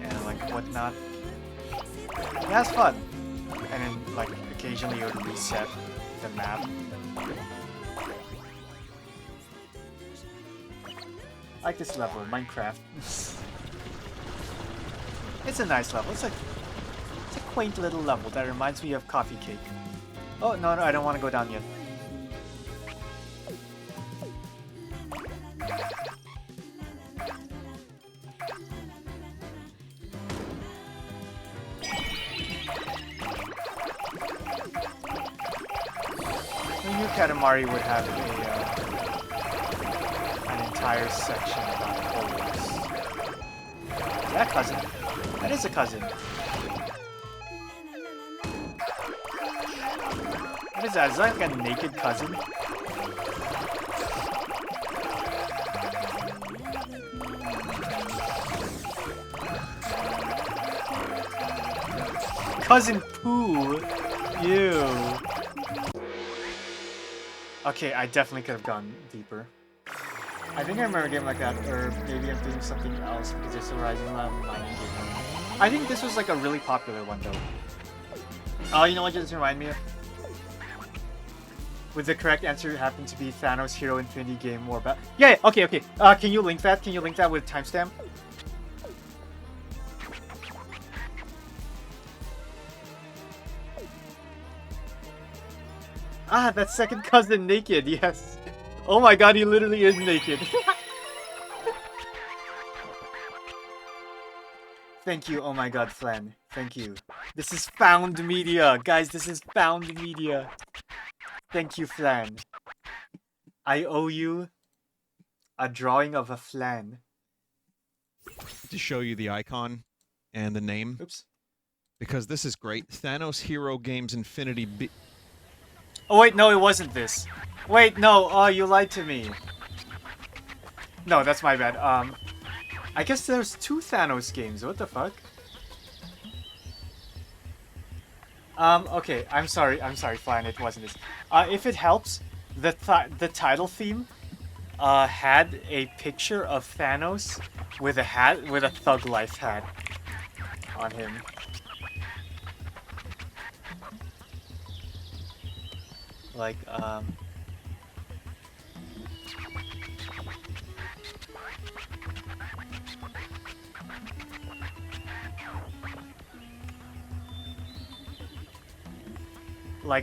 and like whatnot. Yeah, that's fun. And then like occasionally it would reset the map. I like this level, Minecraft. It's a nice level. It's a quaint little level that reminds me of Coffee Cake. Oh, no, I don't want to go down yet. I knew Katamari would have an entire section about holes. Is that a cousin? That is a cousin. What is that? Is that like a naked cousin? Cousin Pooh! Ew. Okay, I definitely could have gone deeper. I think I remember a game like that, or maybe I'm doing something else because it's a Rising Mining game. I think this was like a really popular one though. Oh, you know what just reminded me of? With the correct answer happened to be Thanos Hero Infinity Game War Battle. Yeah, okay. Can you link that? Can you link that with timestamp? Ah, that second cousin naked, yes. Oh my god, he literally is naked. Thank you, oh my god, Flan. Thank you. This is found media. Guys, this is found media. Thank you, Flan. I owe you a drawing of a flan. To show you the icon and the name. Oops. Because this is great. Thanos Hero Games Infinity Oh wait, no, it wasn't this. Wait, no, oh, you lied to me. No, that's my bad. I guess there's 2 Thanos games. What the fuck? Okay, I'm sorry, fine, it wasn't this. If it helps, the title theme, had a picture of Thanos with a hat, with a Thug Life hat on him. Like,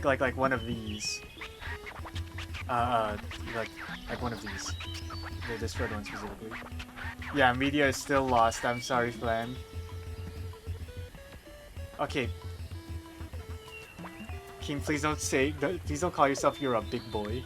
like one of these. Like one of these. This red one specifically. Yeah, media is still lost. I'm sorry, Flan. Okay. King, please don't call yourself you're a big boy.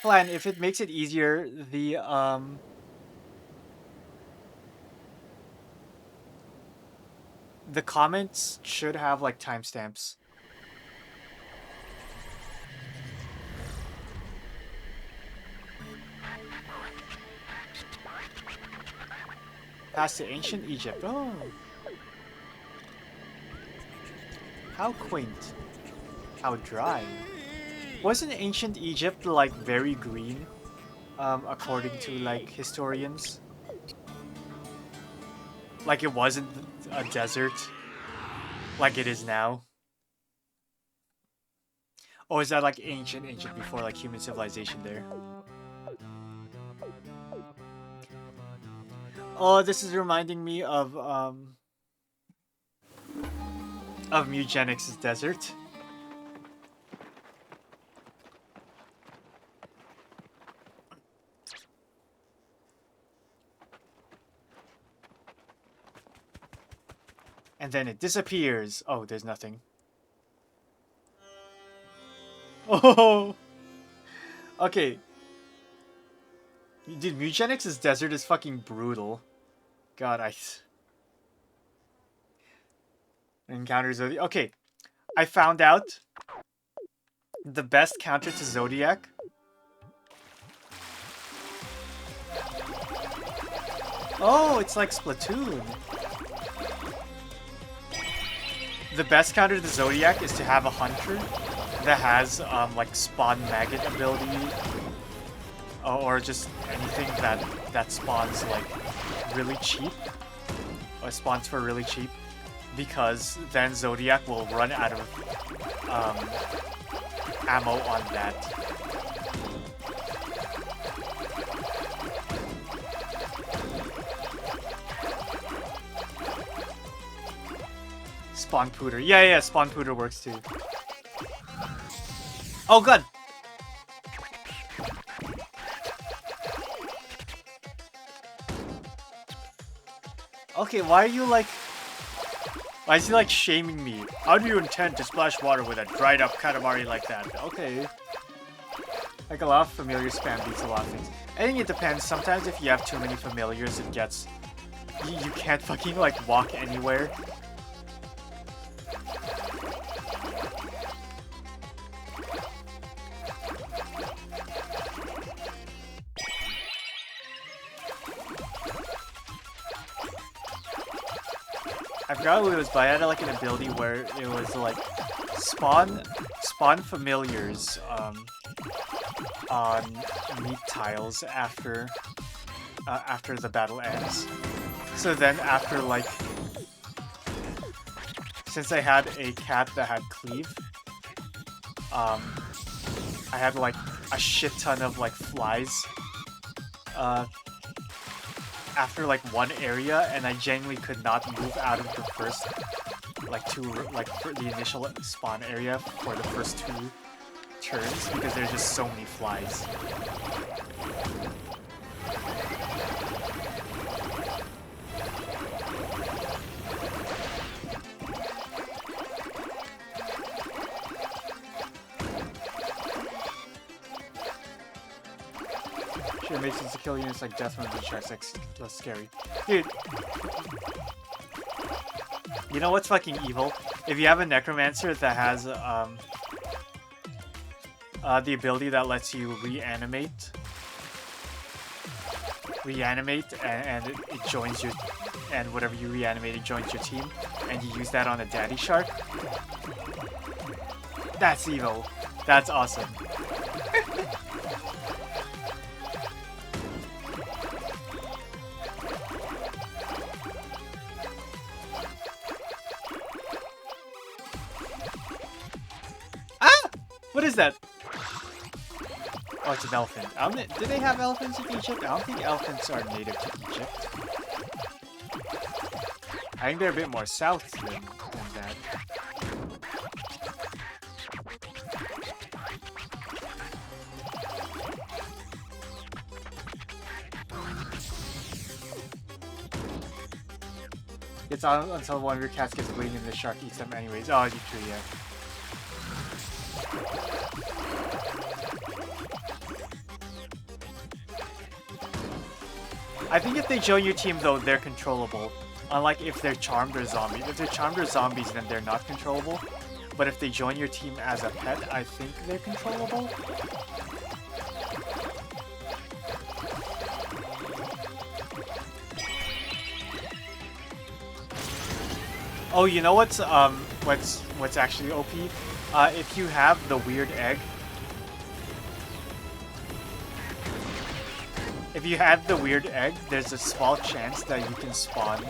Flan, if it makes it easier, the comments should have like timestamps. Past to ancient Egypt. Oh. How quaint. How dry. Wasn't ancient Egypt like very green? According to like historians? Like it wasn't a desert like it is now? Or is that like ancient before like human civilization there? Oh, this is reminding me of Mugenics' desert. And then it disappears. Oh, there's nothing. Oh, okay. Dude, Mugenix's desert is fucking brutal. God, I encounters Zodiac. Okay, I found out the best counter to Zodiac. Oh, it's like Splatoon. The best counter to the Zodiac is to have a hunter that has like spawn maggot ability, or just anything that spawns like really cheap, or spawns for really cheap, because then Zodiac will run out of ammo on that. Spawn Pooter. Yeah, Spawn Pooter works too. Oh, god! Okay, why are you like... Why is he like shaming me? How do you intend to splash water with a dried up Katamari like that? Okay. Like a lot of familiar spam beats a lot of things. I think it depends. Sometimes if you have too many familiars, it gets... You can't fucking like walk anywhere. I forgot what it was, but I had like an ability where it was like spawn familiars on meat tiles after the battle ends. So then after like, since I had a cat that had cleave, I had like a shit ton of like flies after like one area, and I genuinely could not move out of the first like for the initial spawn area for the first 2 turns because there's just so many flies. It makes sense to kill units like Death Run and Chest, like less scary. Dude, you know what's fucking evil? If you have a Necromancer that has the ability that lets you reanimate, and it joins your, and whatever you reanimated joins your team, and you use that on a Daddy Shark, that's evil. That's awesome. What is that? Oh, it's an elephant. Do they have elephants in Egypt? I don't think elephants are native to Egypt. I think they're a bit more south than that. It's on until one of your cats gets bleeding and the shark eats them anyways. Oh, you're true, yeah. I think if they join your team, though, they're controllable. Unlike if they're charmed or zombies. If they're charmed or zombies, then they're not controllable. But if they join your team as a pet, I think they're controllable. Oh, you know what's actually OP? If you have the weird egg. If you have the weird egg, there's a small chance that you can spawn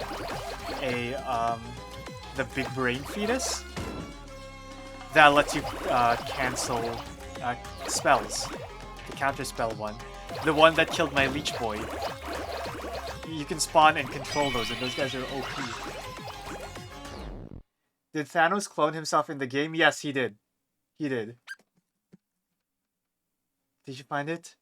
the big brain fetus that lets you cancel spells. The counter spell one. The one that killed my leech boy. You can spawn and control those, and those guys are OP. Did Thanos clone himself in the game? Yes, he did. He did. Did you find it?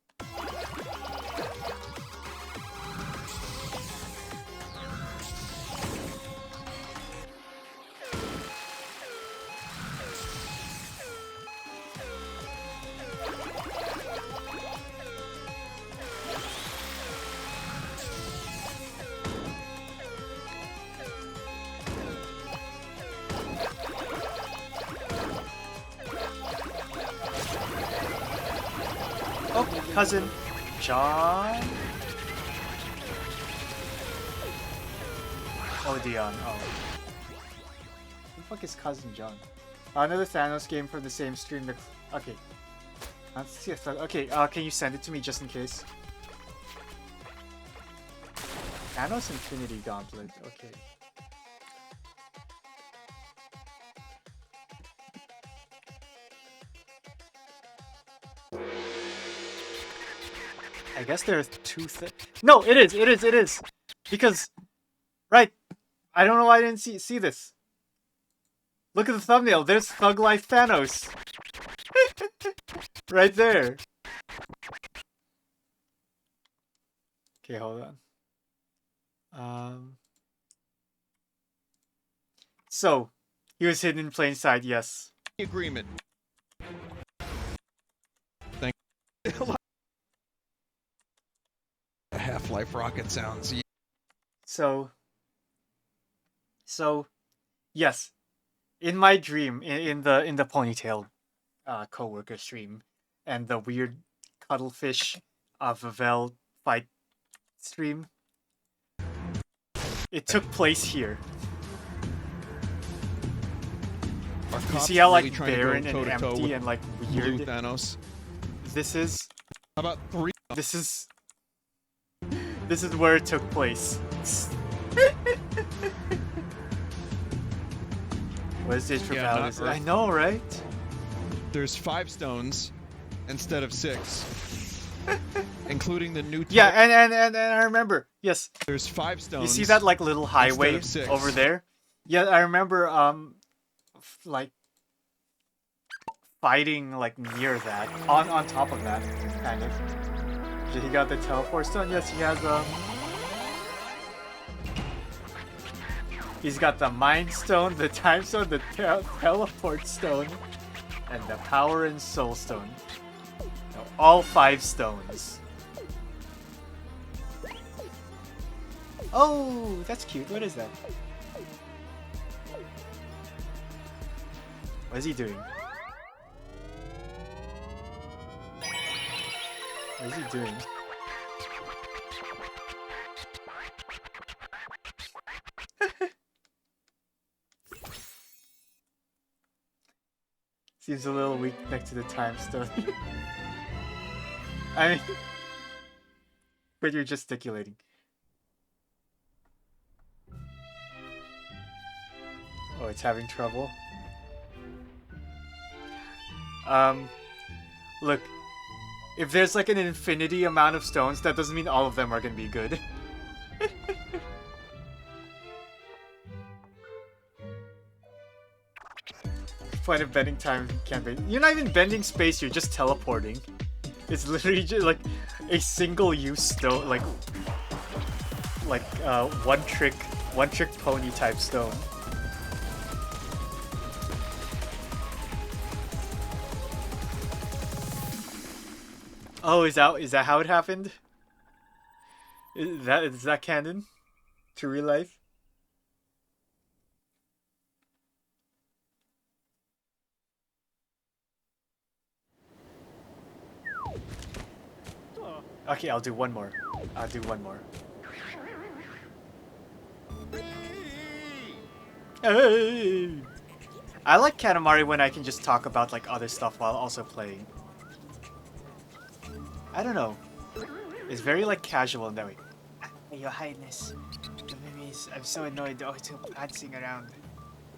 Cousin John? Oh, Dion. Oh. Who the fuck is Cousin John? Another Thanos game from the same stream. Okay. Let's see if okay, can you send it to me just in case? Thanos Infinity Gauntlet. Okay. I guess there's two things. No, it is. Because, right, I don't know why I didn't see this. Look at the thumbnail. There's Thug Life Thanos. Right there. Okay, hold on. So, he was hidden in plain sight, yes. Agreement. Thank you. Half-Life rocket sounds. So, yes. In my dream, in the ponytail co-worker stream, and the weird cuttlefish Vavel fight stream, it took place here. You see how like barren and empty and like weird Blue Thanos. This is? How about 3? This is where it took place. What is this for Valor? I know, right? There's 5 stones instead of 6, including the new. Yeah, and I remember. Yes. There's 5 stones. You see that like little highway over there? Yeah, I remember. Like fighting like near that, on top of that, kind of. He got the teleport stone. Yes, he has he's got the mind stone, the time stone, the teleport stone, and the power and soul stone. No, all 5 stones. Oh, that's cute. What is that? What is he doing? What is he doing? Seems a little weak next to the time stone. I mean, but you're gesticulating. Oh, it's having trouble. Look, if there's like an infinity amount of stones, that doesn't mean all of them are gonna be good. Point of bending time can't be. You're not even bending space, you're just teleporting. It's literally just like a single use stone, like one trick pony type stone. Oh, is that how it happened? Is that canon to real life? Okay, I'll do one more. Hey! I like Katamari when I can just talk about like other stuff while also playing. I don't know. It's very like casual in that way. Your Highness, the mummies. I'm so annoyed. Oh, it's dancing around.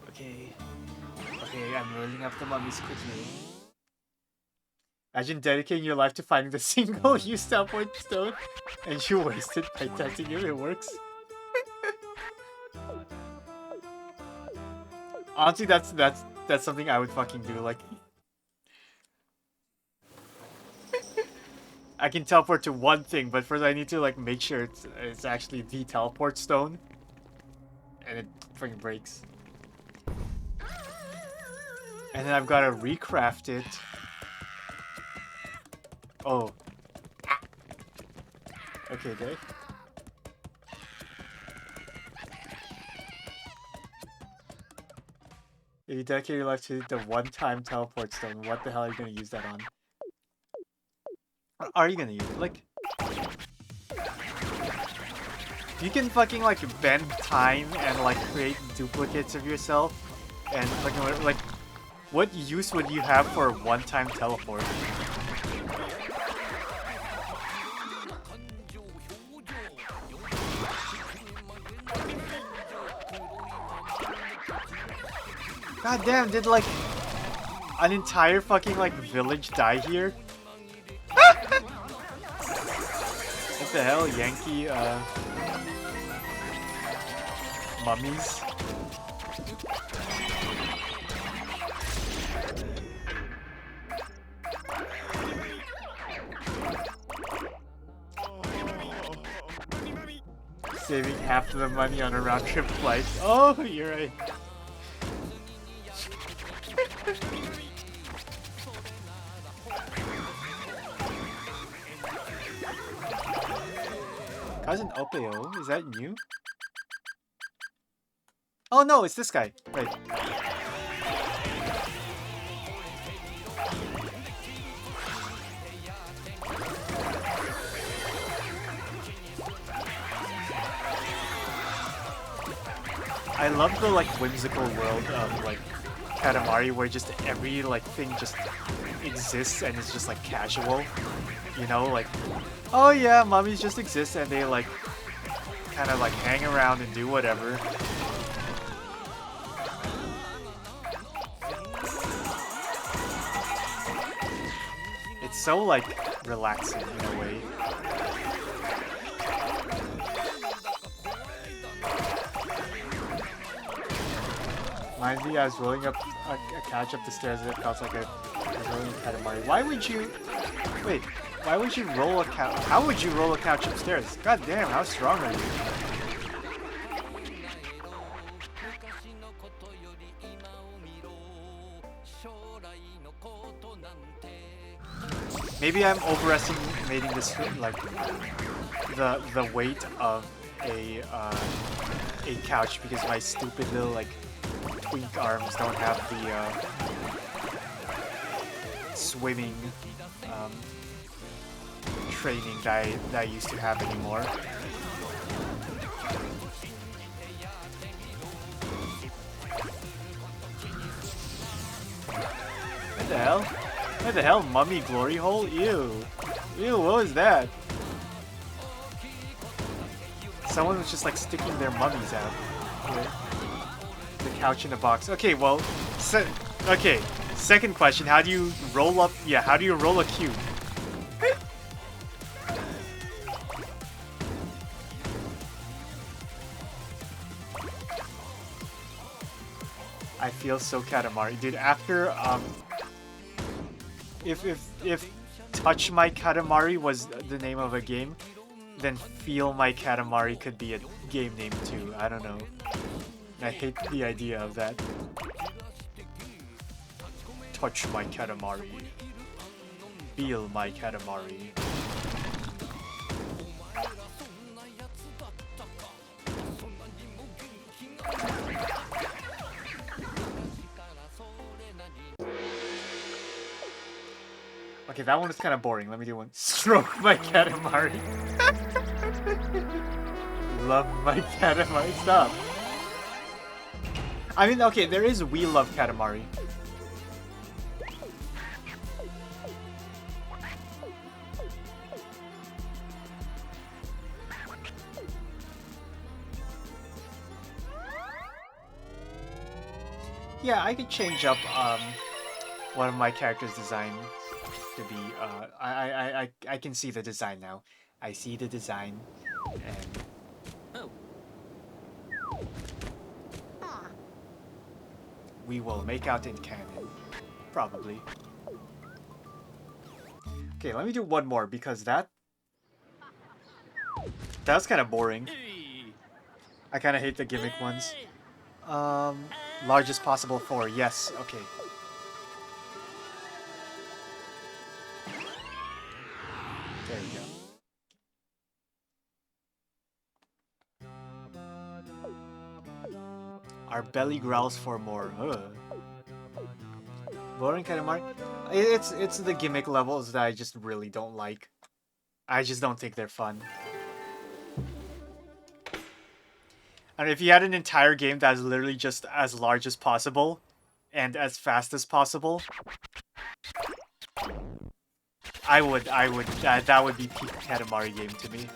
Okay, I'm rolling up the mummies quickly. Imagine dedicating your life to finding the single-use teleport stone, and you waste it by testing if it works. Honestly, that's something I would fucking do. Like, I can teleport to one thing, but first I need to like make sure it's actually the teleport stone, and it freaking breaks. And then I've got to recraft it. Oh. Okay, Dave. If you dedicate your life to the one-time teleport stone, what the hell are you going to use that on? Are you gonna use it? Like, you can fucking like bend time and like create duplicates of yourself, and like, what use would you have for a one-time teleport? God damn, did like an entire fucking like village die here? What the hell, Yankee mummies? Saving half of the money on a round trip flight. Oh, you're right. Cousin Opeo, is that new? Oh no, it's this guy. Right. I love the like whimsical world of like Katamari where just every like thing just exists and it's just like casual. You know, like, oh yeah, mummies just exist and they like kind of like hang around and do whatever. It's so like relaxing in a way. Reminds me, I was rolling up a couch up the stairs and it felt like I was rolling a Katamari. Why would you... Wait, why would you roll a couch? How would you roll a couch upstairs? God damn, how strong are you? Maybe I'm overestimating this, like, the weight of a couch because my stupid little, like, twink arms don't have the swimming training that I used to have anymore. What the hell? What the hell? Mummy glory hole? Ew. Ew, what was that? Someone was just like sticking their mummies out. Okay. The couch in a box. Okay, well, okay. Second question, how do you roll up? Yeah, how do you roll a cube? I feel so Katamari, dude. After if Touch My Katamari was the name of a game, then Feel My Katamari could be a game name too. I don't know. I hate the idea of that. Touch my Katamari. Feel my Katamari. Okay, that one is kind of boring. Let me do one. Stroke my Katamari. Love my Katamari. Stop. I mean, okay, there is We Love Katamari. Yeah, I could change up one of my characters' design to be I can see the design now. I see the design and we will make out in canon. Probably. Okay, let me do one more because that was kind of boring. I kind of hate the gimmick ones. Largest possible 4. Yes, okay. There you go. Our belly growls for more. Boring Katamari? It's the gimmick levels that I just really don't like. I just don't think they're fun. And if you had an entire game that is literally just as large as possible and as fast as possible, that would be peak Katamari game to me.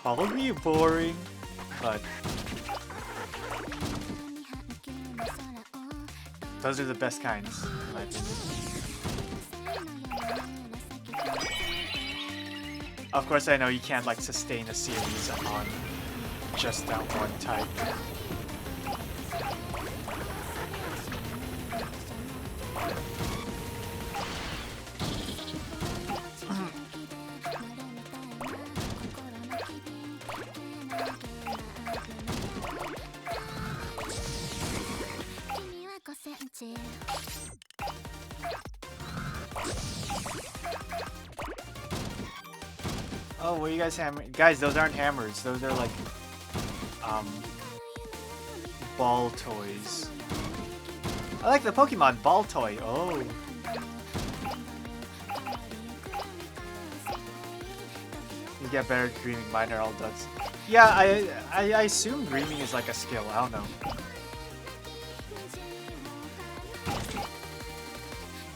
Call me boring, but those are the best kinds, in my opinion. Of course, I know you can't like sustain a series on just that one type. Oh, what are you guys hammering? Guys, those aren't hammers. Those are like, ball toys. I like the Pokemon ball toy. Oh. You get better at dreaming. Mine are all duds. Yeah, I assume dreaming is like a skill. I don't know.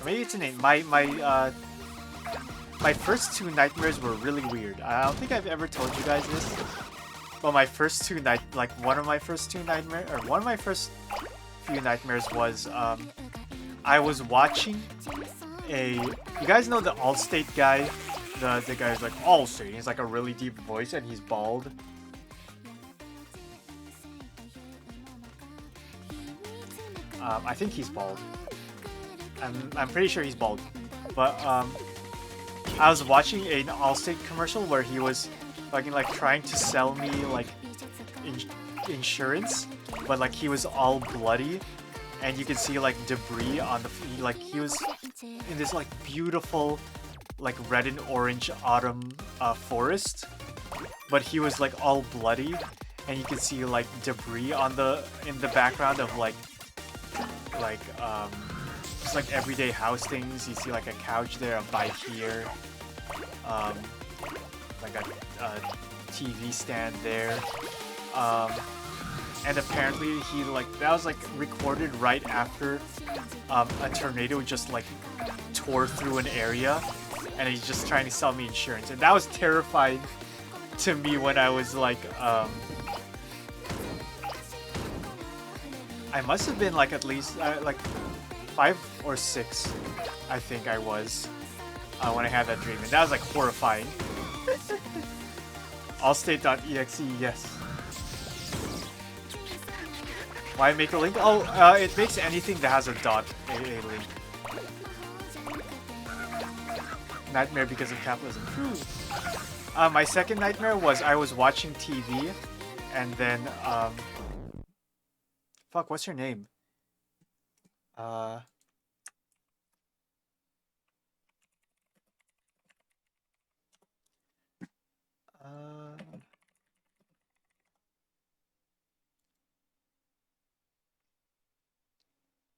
Or maybe it's innate. My first two nightmares were really weird. I don't think I've ever told you guys this. But my first two one of my first few nightmares was I was watching you guys know the Allstate guy? The guy's like Allstate. He's like a really deep voice and he's bald. I think he's bald. I'm pretty sure he's bald. But I was watching an Allstate commercial where he was fucking like trying to sell me like insurance, but like he was all bloody, and you could see like debris on the like he was in this like beautiful like red and orange autumn forest, but he was like all bloody, and you could see like debris on in the background of like just like everyday house things. You see like a couch there, a bike here, like a TV stand there, and apparently he like that was like recorded right after a tornado just like tore through an area, and he's just trying to sell me insurance, and that was terrifying to me when I was like I must have been like at least like 5 or 6, I think I was, when I had that dream, and that was like horrifying. Allstate.exe, yes. Why make a link? Oh, it makes anything that has a dot a link. Nightmare because of capitalism. True. My second nightmare was I was watching TV, and then fuck, what's her name?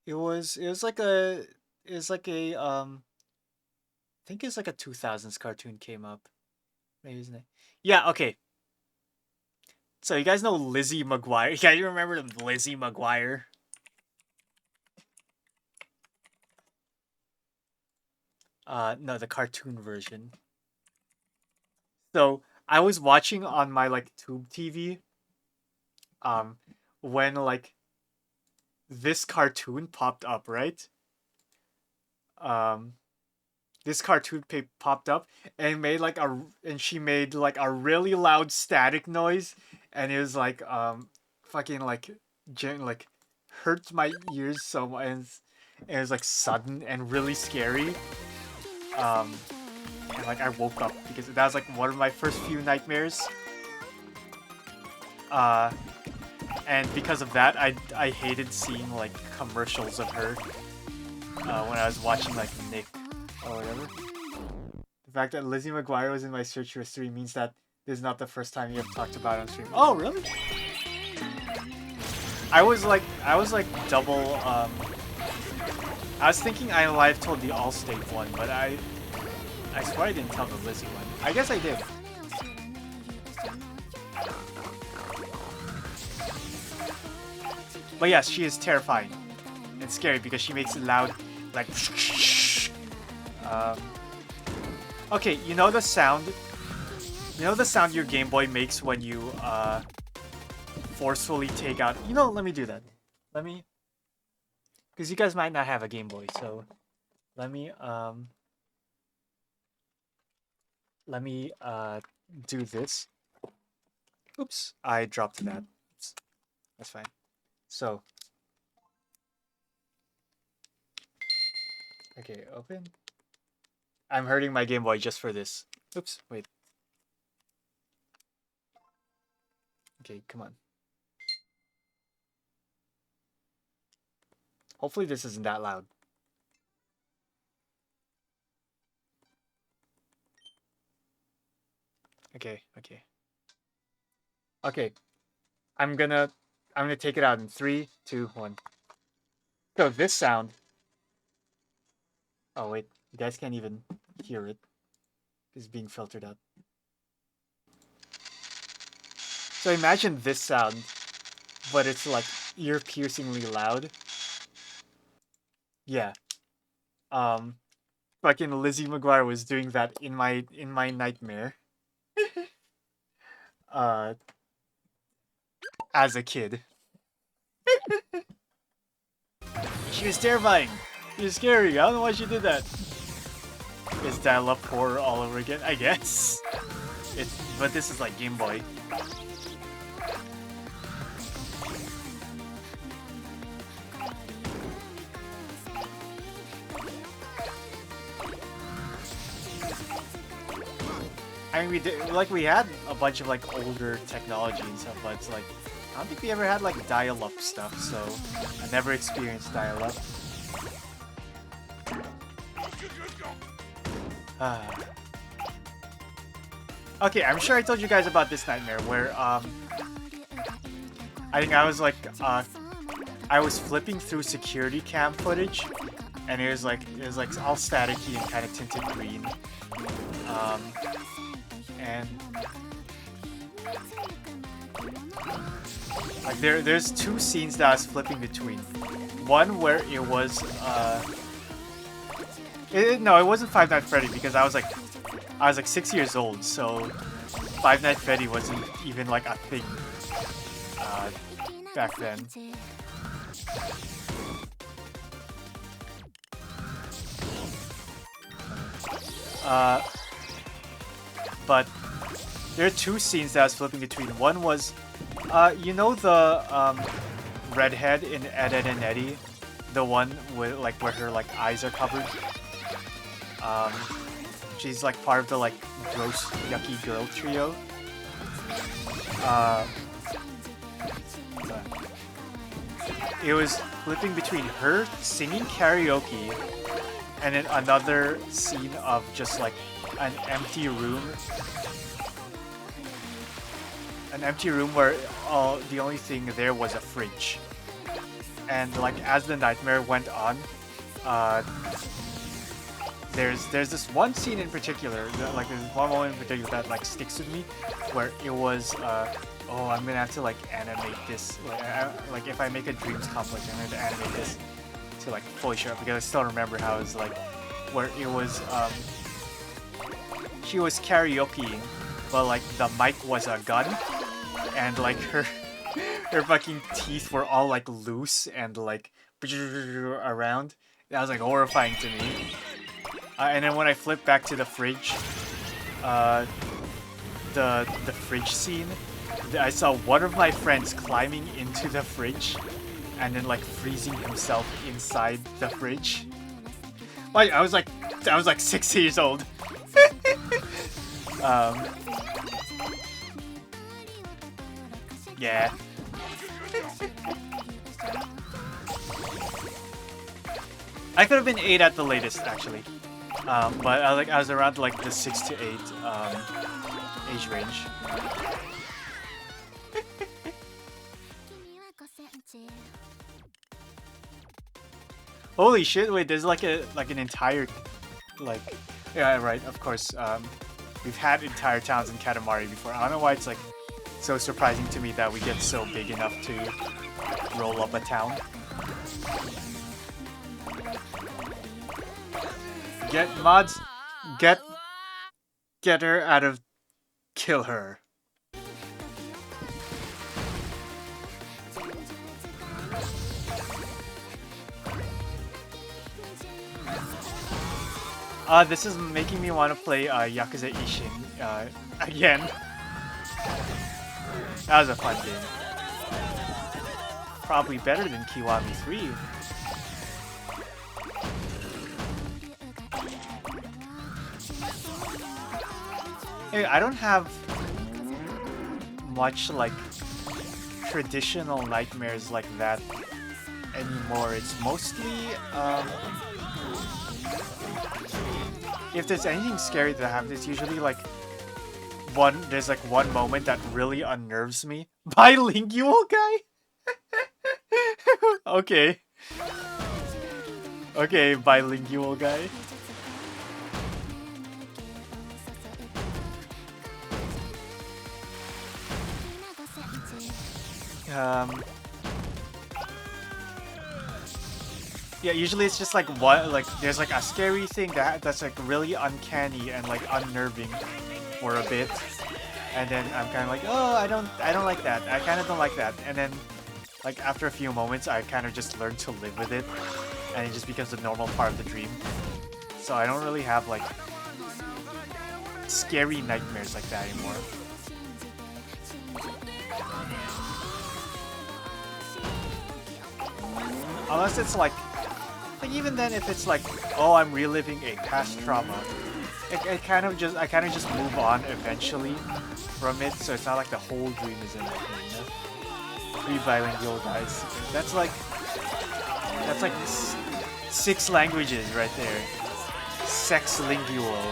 It was like I think it's like a 2000s cartoon came up. Maybe isn't it? Yeah, okay. So you guys know Lizzie McGuire? Yeah, you remember Lizzie McGuire? No, the cartoon version. So I was watching on my like tube TV, when like this cartoon popped up, right? This cartoon popped up and made like and she made like a really loud static noise, and it was like fucking like like hurt my ears so much, and it was like sudden and really scary. And like I woke up because that was like one of my first few nightmares. And because of that, I hated seeing like commercials of her when I was watching like Nick or whatever. The fact that Lizzie McGuire was in my search history means that this is not the first time you have talked about it on stream. Oh, really? I was like double. I was thinking I live told the Allstate one, but I swear I didn't tell the Lizzie one. I guess I did. But yes, she is terrifying and scary because she makes it loud, like. Okay, you know the sound. You know the sound your Game Boy makes when you forcefully take out. You know, let me do that. Let me, because you guys might not have a Game Boy, so let me do this. Oops, I dropped that. Oops. That's fine. So, okay, open. I'm hurting my Game Boy just for this. Oops, wait. Okay, come on. Hopefully this isn't that loud. Okay, okay. Okay. I'm gonna take it out in 3, 2, 1. So this sound. Oh wait, you guys can't even hear it. It's being filtered out. So imagine this sound, but it's like ear-piercingly loud. Yeah. Fucking Lizzie McGuire was doing that in my nightmare. As a kid. She was terrifying. She was scary. I don't know why she did that. Is dial-up horror all over again? I guess. But this is like Game Boy. I mean, we had a bunch of like older technology and stuff, but it's like I don't think we ever had like dial-up stuff, so I never experienced dial-up. Okay, I'm sure I told you guys about this nightmare where I think I was like I was flipping through security cam footage, and it was like all staticky and kind of tinted green. And like there's two scenes that I was flipping between. One where it was no, it wasn't Five Nights at Freddy because I was like 6 years old, so Five Nights at Freddy wasn't even like a thing back then. But there are two scenes that I was flipping between. One was, you know the redhead in Ed, Edd n Eddy, the one with like where her like eyes are covered. She's like part of the like gross, yucky girl trio. It was flipping between her singing karaoke and then another scene of just like an empty room. An empty room where the only thing there was a fridge. And like as the nightmare went on, there's this one scene in particular, like there's one moment in particular that like sticks with me, where it was oh, I'm gonna have to like animate this, like if I make a Dreams complex, I'm gonna have to animate this to like fully show up, because I still remember how it was like, where it was she was karaokeing, but like the mic was a gun, and like her fucking teeth were all like loose and like around. That was like horrifying to me. And then when I flipped back to the fridge, the fridge scene, I saw one of my friends climbing into the fridge and then like freezing himself inside the fridge. Like I was like 6 years old. Yeah. I could have been 8 at the latest, actually. But I was around like the 6 to 8 age range. Holy shit! Wait, there's like an entire, like, yeah, right. Of course, we've had entire towns in Katamari before. I don't know why it's like so surprising to me that we get so big enough to roll up a town. Get mods, get her out of, kill her. This is making me want to play Yakuza Ishin again. That was a fun game. Probably better than Kiwami 3. Hey, I don't have much like traditional nightmares like that anymore. It's mostly if there's anything scary that happens, it's usually like there's like one moment that really unnerves me. Bilingual guy? Okay. Okay, bilingual guy. Yeah, usually it's just like there's like a scary thing that's like really uncanny and like unnerving for a bit, and then I'm kind of like, oh, I don't like that. I kind of don't like that, and then like after a few moments, I kind of just learn to live with it, and it just becomes a normal part of the dream. So I don't really have like scary nightmares like that anymore. Unless it's like even then, if it's like, oh, I'm reliving a past trauma, I kind of just move on eventually from it, so it's not like the whole dream is in it, you know? 3 bilingual guys. That's like 6 languages right there. Sex-lingual.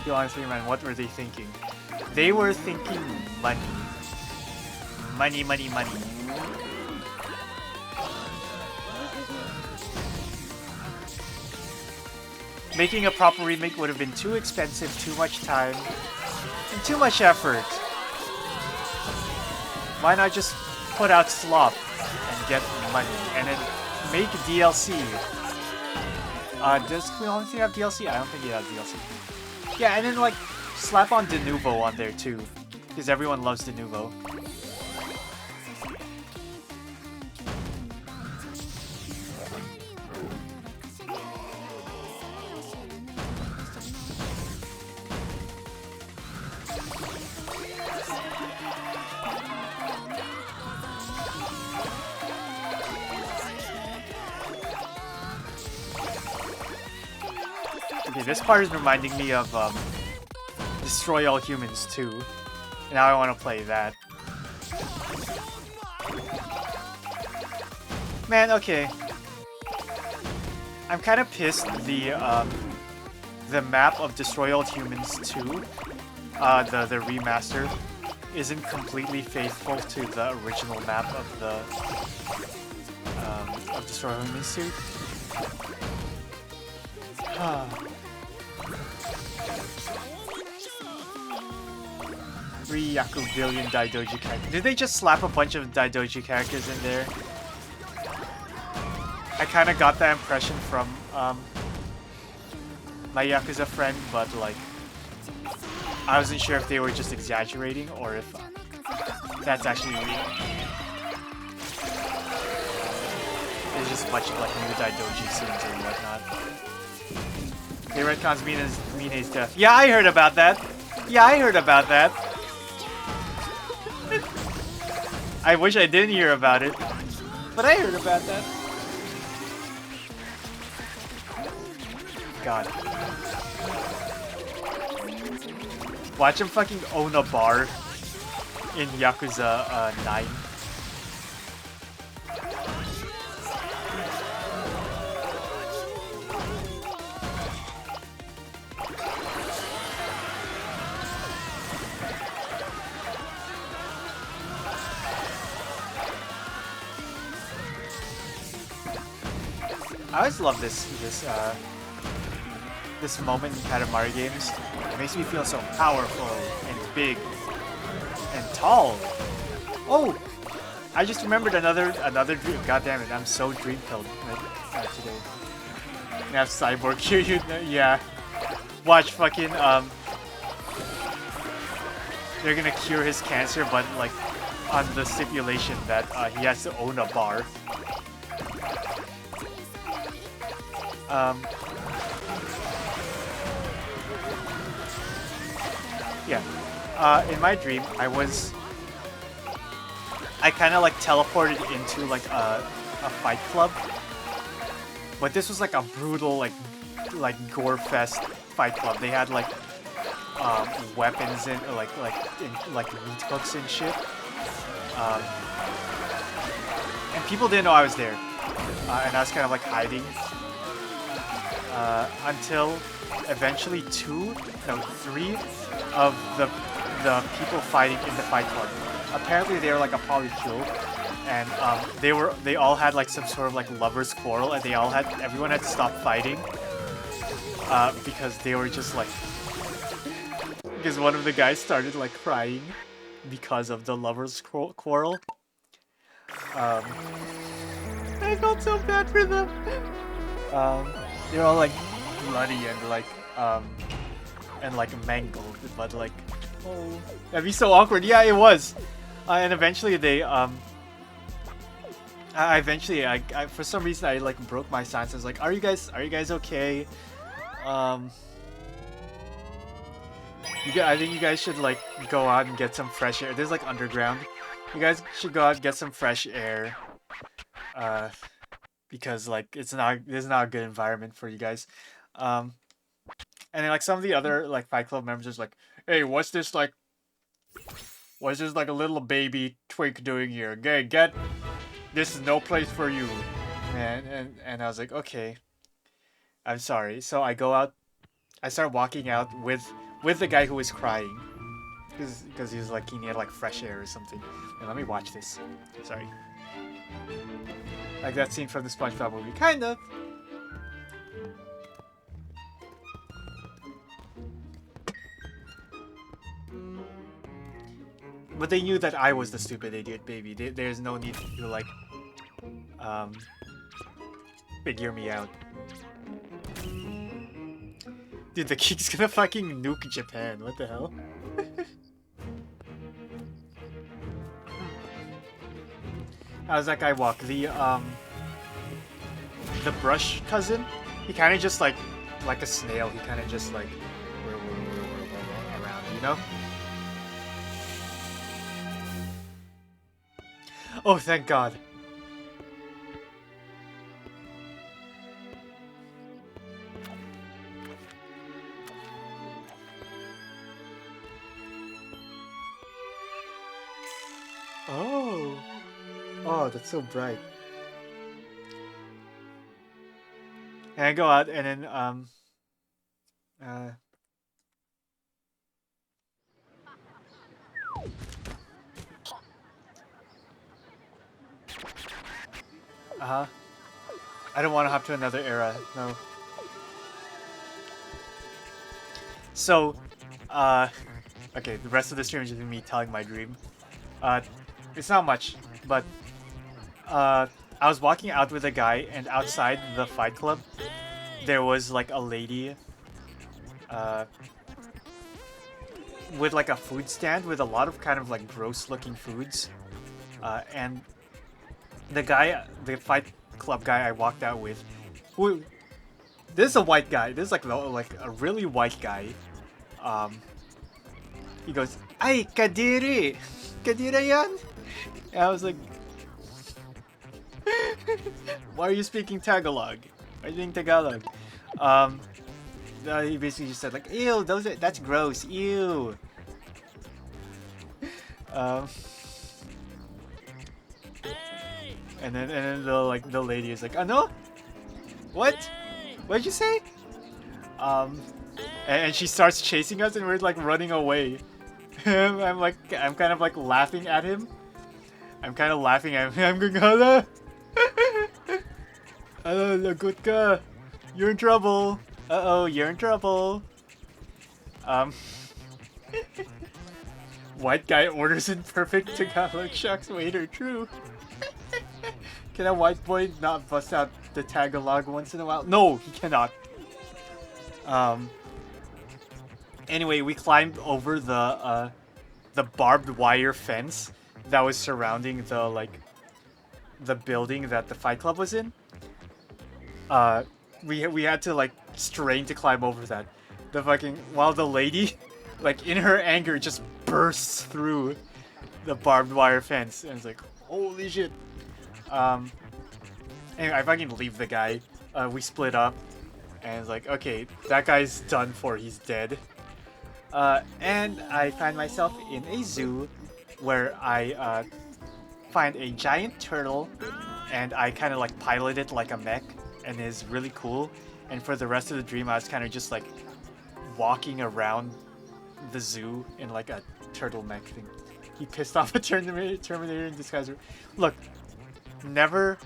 Be honest, man, what were they thinking? They were thinking money. Money, money, money. Making a proper remake would have been too expensive, too much time, and too much effort. Why not just put out slop and get money, and then make DLC? Does Queen have DLC? I don't think it has DLC. Yeah, and then like slap on De Nouveau on there too, because everyone loves De Nouveau. Okay, this part is reminding me of Destroy All Humans 2. Now I want to play that. Man, okay. I'm kind of pissed the map of Destroy All Humans 2, the remaster, isn't completely faithful to the original map of the of Destroy All Humans 2. Ryaku billion Daidoji characters. Did they just slap a bunch of Daidoji characters in there? I kind of got that impression from my Yakuza friend, but like I wasn't sure if they were just exaggerating or if that's actually real. There's just a bunch of like new Daidoji scenes and whatnot. They retcons Mine's death. Yeah, I heard about that. Yeah, I heard about that. I wish I didn't hear about it, but I heard about that. God. Watch him fucking own a bar in Yakuza 9. I always love this moment in Katamari games. It makes me feel so powerful and big and tall. Oh, I just remembered another dream. God damn it, I'm so dream pilled today. I have Cyborg here, yeah. Watch fucking they're gonna cure his cancer, but like on the stipulation that he has to own a bar. Yeah. In my dream, I kind of like teleported into like a fight club, but this was like a brutal like gore fest fight club. They had like weapons and like meat hooks and shit, and people didn't know I was there, and I was kind of like hiding until eventually 3 of the people fighting in the fight club. Apparently they were like a polycule, and they all had like some sort of like lovers quarrel, and everyone had to stop fighting because they were just like, because one of the guys started like crying because of the lovers quarrel. I felt so bad for them. They're all like bloody and like mangled, but like, oh, that'd be so awkward. Yeah, it was. And eventually they I for some reason I like broke my silence. I was like, are you guys okay? I think you guys should like go out and get some fresh air. There's like underground. You guys should go out and get some fresh air. Because like this is not a good environment for you guys. And then like some of the other like Fight Club members is like, hey, what's this like a little baby twink doing here? Okay, this is no place for you, man. And I was like, okay, I'm sorry. So I go out, I start walking out with the guy who was crying, because he was like, he needed like fresh air or something. And let me watch this. Sorry. Like that scene from the SpongeBob movie, kind of. But they knew that I was the stupid idiot baby. There's no need to like, figure me out. Dude, the king's gonna fucking nuke Japan. What the hell? How's that guy walk? The brush cousin? He kind of just like a snail. He kind of just like around, you know? Oh, thank God. Oh. Oh, that's so bright. And I go out and then I don't want to hop to another era, no. So, okay, the rest of the stream is just me telling my dream. It's not much, but I was walking out with a guy, and outside the fight club, there was like a lady with like a food stand with a lot of kind of like gross looking foods, and the fight club guy I walked out with, this is a white guy, this is like a really white guy. He goes, "Ay, Kadiri! Kadira yan?" And I was like, why are you speaking Tagalog? Why are you speaking Tagalog? He basically just said like, ew, that's gross, ew. And then the lady is like, ano? What? What'd you say? And she starts chasing us, and we're like running away. I'm kind of like laughing at him. I'm kind of laughing at him. I'm going, hello. Lagutka, you're in trouble. Uh-oh, you're in trouble. White guy orders in perfect Tagalog shocks waiter. True. Can a white boy not bust out the Tagalog once in a while? No, he cannot. Anyway, we climbed over the barbed wire fence that was surrounding the building that the Fight Club was in. We had to like strain to climb over that. While the lady, like in her anger, just bursts through the barbed wire fence, and it's like, holy shit. Anyway, I fucking leave the guy. We split up, and it's like, okay, that guy's done for. He's dead. And I find myself in a zoo where I find a giant turtle, and I kind of like pilot it like a mech, and is really cool. And for the rest of the dream, I was kind of just like walking around the zoo in like a turtle mech thing. He pissed off a Terminator in disguise. Look, never.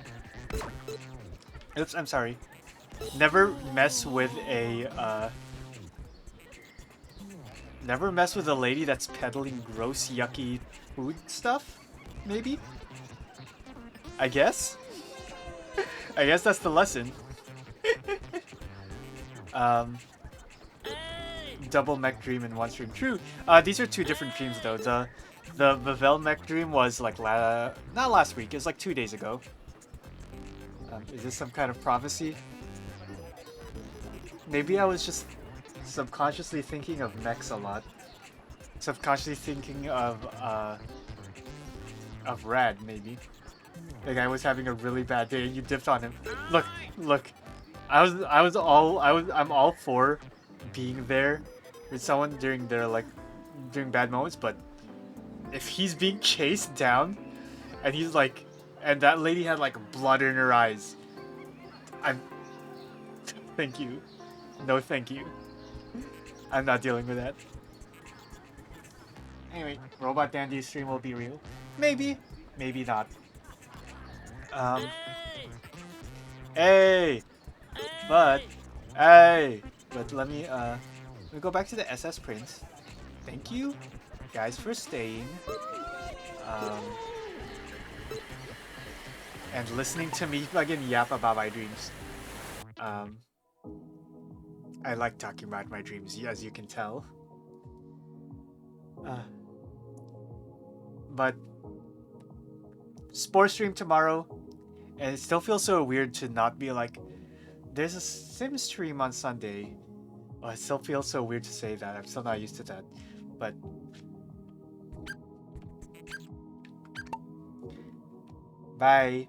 Oops, I'm sorry. Never mess with a. Never mess with a lady that's peddling gross, yucky food stuff. Maybe. I guess. I guess that's the lesson. Double mech dream in one stream. True. These are two different dreams though. The Vavel mech dream was like not last week. It was like 2 days ago. Is this some kind of prophecy? Maybe I was just subconsciously thinking of mechs a lot. Subconsciously thinking of Rad maybe. The guy was having a really bad day and you dipped on him. Look. I'm all for being there with someone during bad moments, but if he's being chased down and he's like, and that lady had like blood in her eyes, thank you. No thank you. I'm not dealing with that. Anyway, Robot Dandy's stream will be real. Maybe. Maybe not. Hey! But let me go back to the SS Prince. Thank you guys for staying. And listening to me fucking yap about my dreams. I like talking about my dreams, as you can tell. But sports stream tomorrow, and it still feels so weird to not be like, there's a sim stream on Sunday. Oh, it still feels so weird to say that. I'm still not used to that. But bye.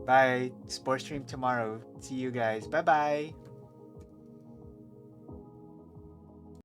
Bye. Sports stream tomorrow. See you guys. Bye bye.